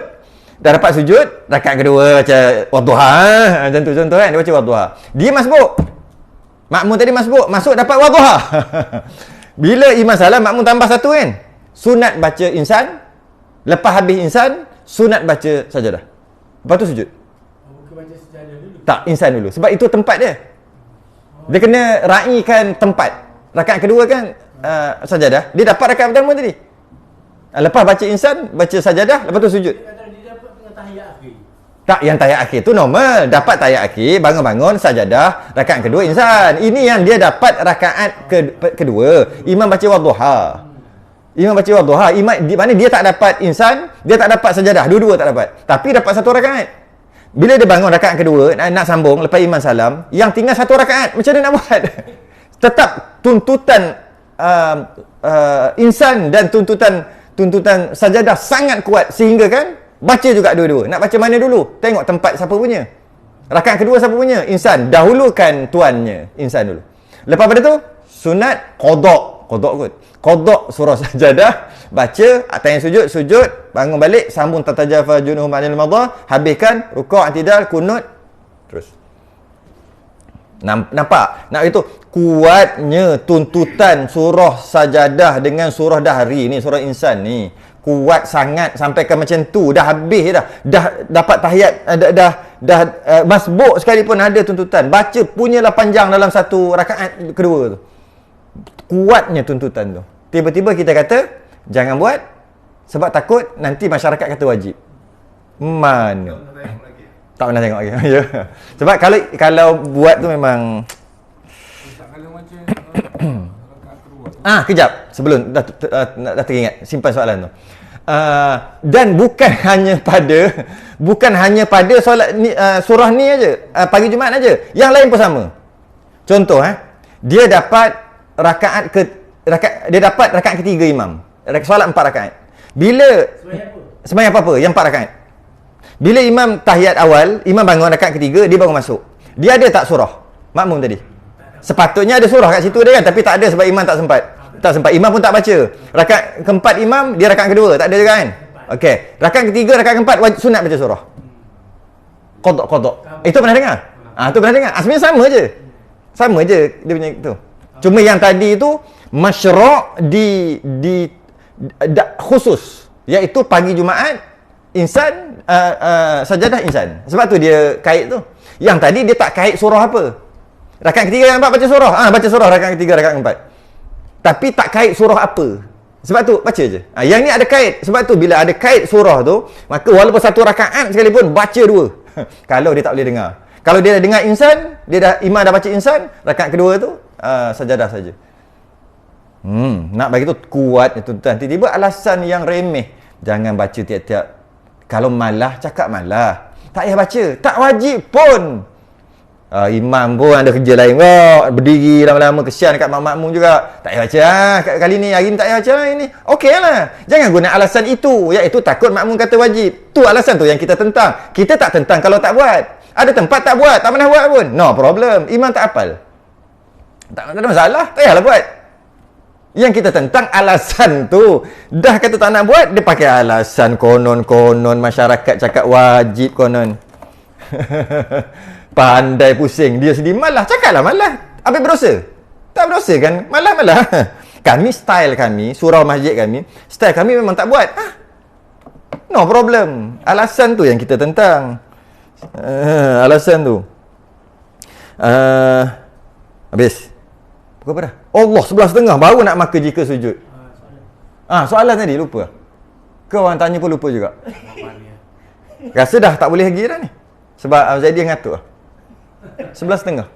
dah dapat sujud, rakaat kedua baca wadduha. Macam tu contoh kan, dia baca wadduha. Dia masbuk. Makmum tadi masbuk, masuk dapat wadduha. Bila imam salam, makmum tambah satu kan. Sunat baca insan, lepas habis insan, sunat baca sajadah. Lepas tu sujud. Bukan baca sejadah dulu. Tak, insan dulu. Sebab itu tempat dia. Dia kena raikan tempat. Rakaat kedua kan sajadah, dia dapat rakaat pertama tadi. Lepas baca insan, baca sajadah, lepas tu sujud. Dia dapat tengah tahiyat akhir. Tak, yang tahiyat akhir tu normal. Dapat tahiyat akhir, bangun-bangun, sajadah, rakaat kedua insan. Ini yang dia dapat rakaat kedua. Imam baca wadduha. Imam baca wadduha. Imam di mana dia tak dapat insan, dia tak dapat sajadah. Dua-dua tak dapat. Tapi dapat satu rakaat. Bila dia bangun rakaat kedua, nak sambung lepas imam salam, yang tinggal satu rakaat. Macam mana nak buat? Tetap tuntutan insan dan tuntutan sajadah sangat kuat sehingga kan baca juga dua-dua. Nak baca mana dulu? Tengok tempat siapa punya. Rakaat kedua siapa punya? Insan. Dahulukan tuannya. Insan dulu. Lepas pada tu, sunat qadha. Qadha surah sajadah. Baca, atas yang sujud. Bangun balik, sambung tatajafa junuhum anil madha. Habiskan, rukuk, i'tidal, kunut. Terus. Nampak? Nak itu kuatnya tuntutan surah sajadah dengan surah dahri ni, surah insan ni. Kuat sangat sampai ke macam tu. Dah habis dah dapat tahiyat, dah masbuk sekalipun ada tuntutan. Baca punyalah panjang dalam satu rakaat kedua tu. Kuatnya tuntutan tu. Tiba-tiba kita kata jangan buat sebab takut nanti masyarakat kata wajib. Mana? Tak pernah tengok lagi. Ya. Sebab kalau buat tu memang Kalau macam kejap sebelum dah teringat, simpan soalan tu. Dan bukan hanya pada solat ni, surah ni aja, pagi Jumaat aja. Yang lain pun sama. Contoh dia dapat dia dapat rakaat ketiga imam. Solat 4 rakaat. Bila sembahyang apa? Yang 4 rakaat. Bila imam tahiyat awal, imam bangun rakaat ketiga, dia baru masuk. Dia ada tak surah? Makmum tadi. Sepatutnya ada surah kat situ dia kan, tapi tak ada sebab imam tak sempat. Imam pun tak baca. Rakaat keempat imam, dia rakaat kedua, tak ada juga kan? Okey. Rakaat ketiga, rakaat keempat sunat baca surah. Qadha. Itu pernah dengar? Tu pernah dengar. Sebenarnya sama je. Sama je dia punya tu. Cuma yang tadi tu masyru' khusus, iaitu pagi Jumaat insan sajadah insan. Sebab tu dia kait tu. Yang tadi dia tak kait surah apa. Rakaat ketiga, rakaat keempat baca surah. Baca surah rakaat ketiga, rakaat keempat. Tapi tak kait surah apa. Sebab tu baca je. Yang ni ada kait. Sebab tu bila ada kait surah tu, maka walaupun satu rakaat sekalipun baca 2. Kalau dia tak boleh dengar. Kalau dia dah dengar insan, imam dah baca insan, rakaat kedua tu sajadah saja. Nak bagi tu kuat itu tuan. Tiba-tiba alasan yang remeh. Jangan baca tiap-tiap. Kalau malah cakap malah. Tak payah baca. Tak wajib pun. Imam pun ada kerja lain kok. Berdiri lama-lama kesian dekat makmum juga. Tak payah baca kali ni, hari ni tak payah baca ini. Okey lah. Jangan guna alasan itu, iaitu takut makmum kata wajib. Tu alasan tu yang kita tentang. Kita tak tentang kalau tak buat. Ada tempat tak buat, tak pernah buat pun. No problem. Imam tak hafal. Tak ada masalah. Tak payahlah buat. Yang kita tentang alasan tu. Dah kata tak nak buat, dia pakai alasan konon-konon masyarakat cakap wajib konon. Pandai pusing. Dia sendiri malah. Cakaplah malah. Habis berdosa? Tak berdosa kan? Malah-malah. Kami, style kami, surau masjid kami, style kami memang tak buat. No problem. Alasan tu yang kita tentang. Alasan tu. Habis. Pukul apa dah? Allah 11.30 baru nak maka jika sujud. Soalan tadi lupa. Ke orang tanya pun lupa juga. Rasa dah tak boleh lagi dah ni. Sebab Zaidi yang ngatur. 11.30.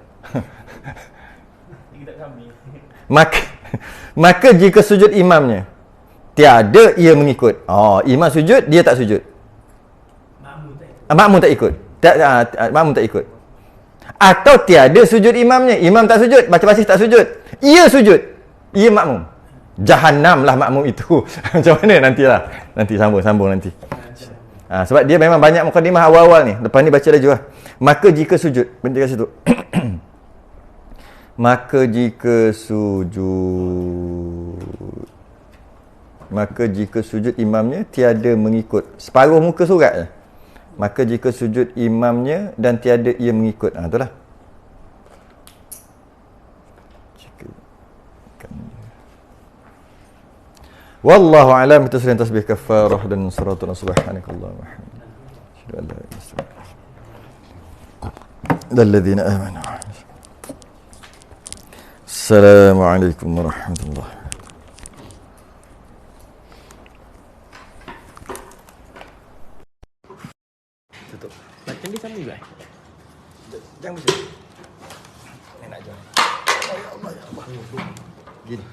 Maka jika sujud imamnya tiada ia mengikut. Imam sujud, dia tak sujud. Makmum tak ikut. Makmum tak ikut. Atau tiada sujud imamnya. Imam tak sujud, baca basis tak sujud. Ia sujud. Ia makmum. Jahannam lah makmum itu. Macam mana nantilah. Nanti sambung nanti. Sebab dia memang banyak mukadimah awal-awal ni. Lepas ni baca lagi lah. Maka jika sujud. Berhenti kat situ. Maka jika sujud imamnya tiada mengikut. Separuh muka surat je. Maka jika sujud imamnya dan tiada ia mengikut. Itulah. Wallahu a'lam. Kita sering tasbih kafarah dan suratul subhanakallah wa hamdika. Asyhadu an la ilaha illa anta alladzina amanu. Assalamualaikum warahmatullahi wabarakatuh. Macam dia sama juga. Jangan bersedia. Ni nak jual. Ya Allah, ya Allah. Gini.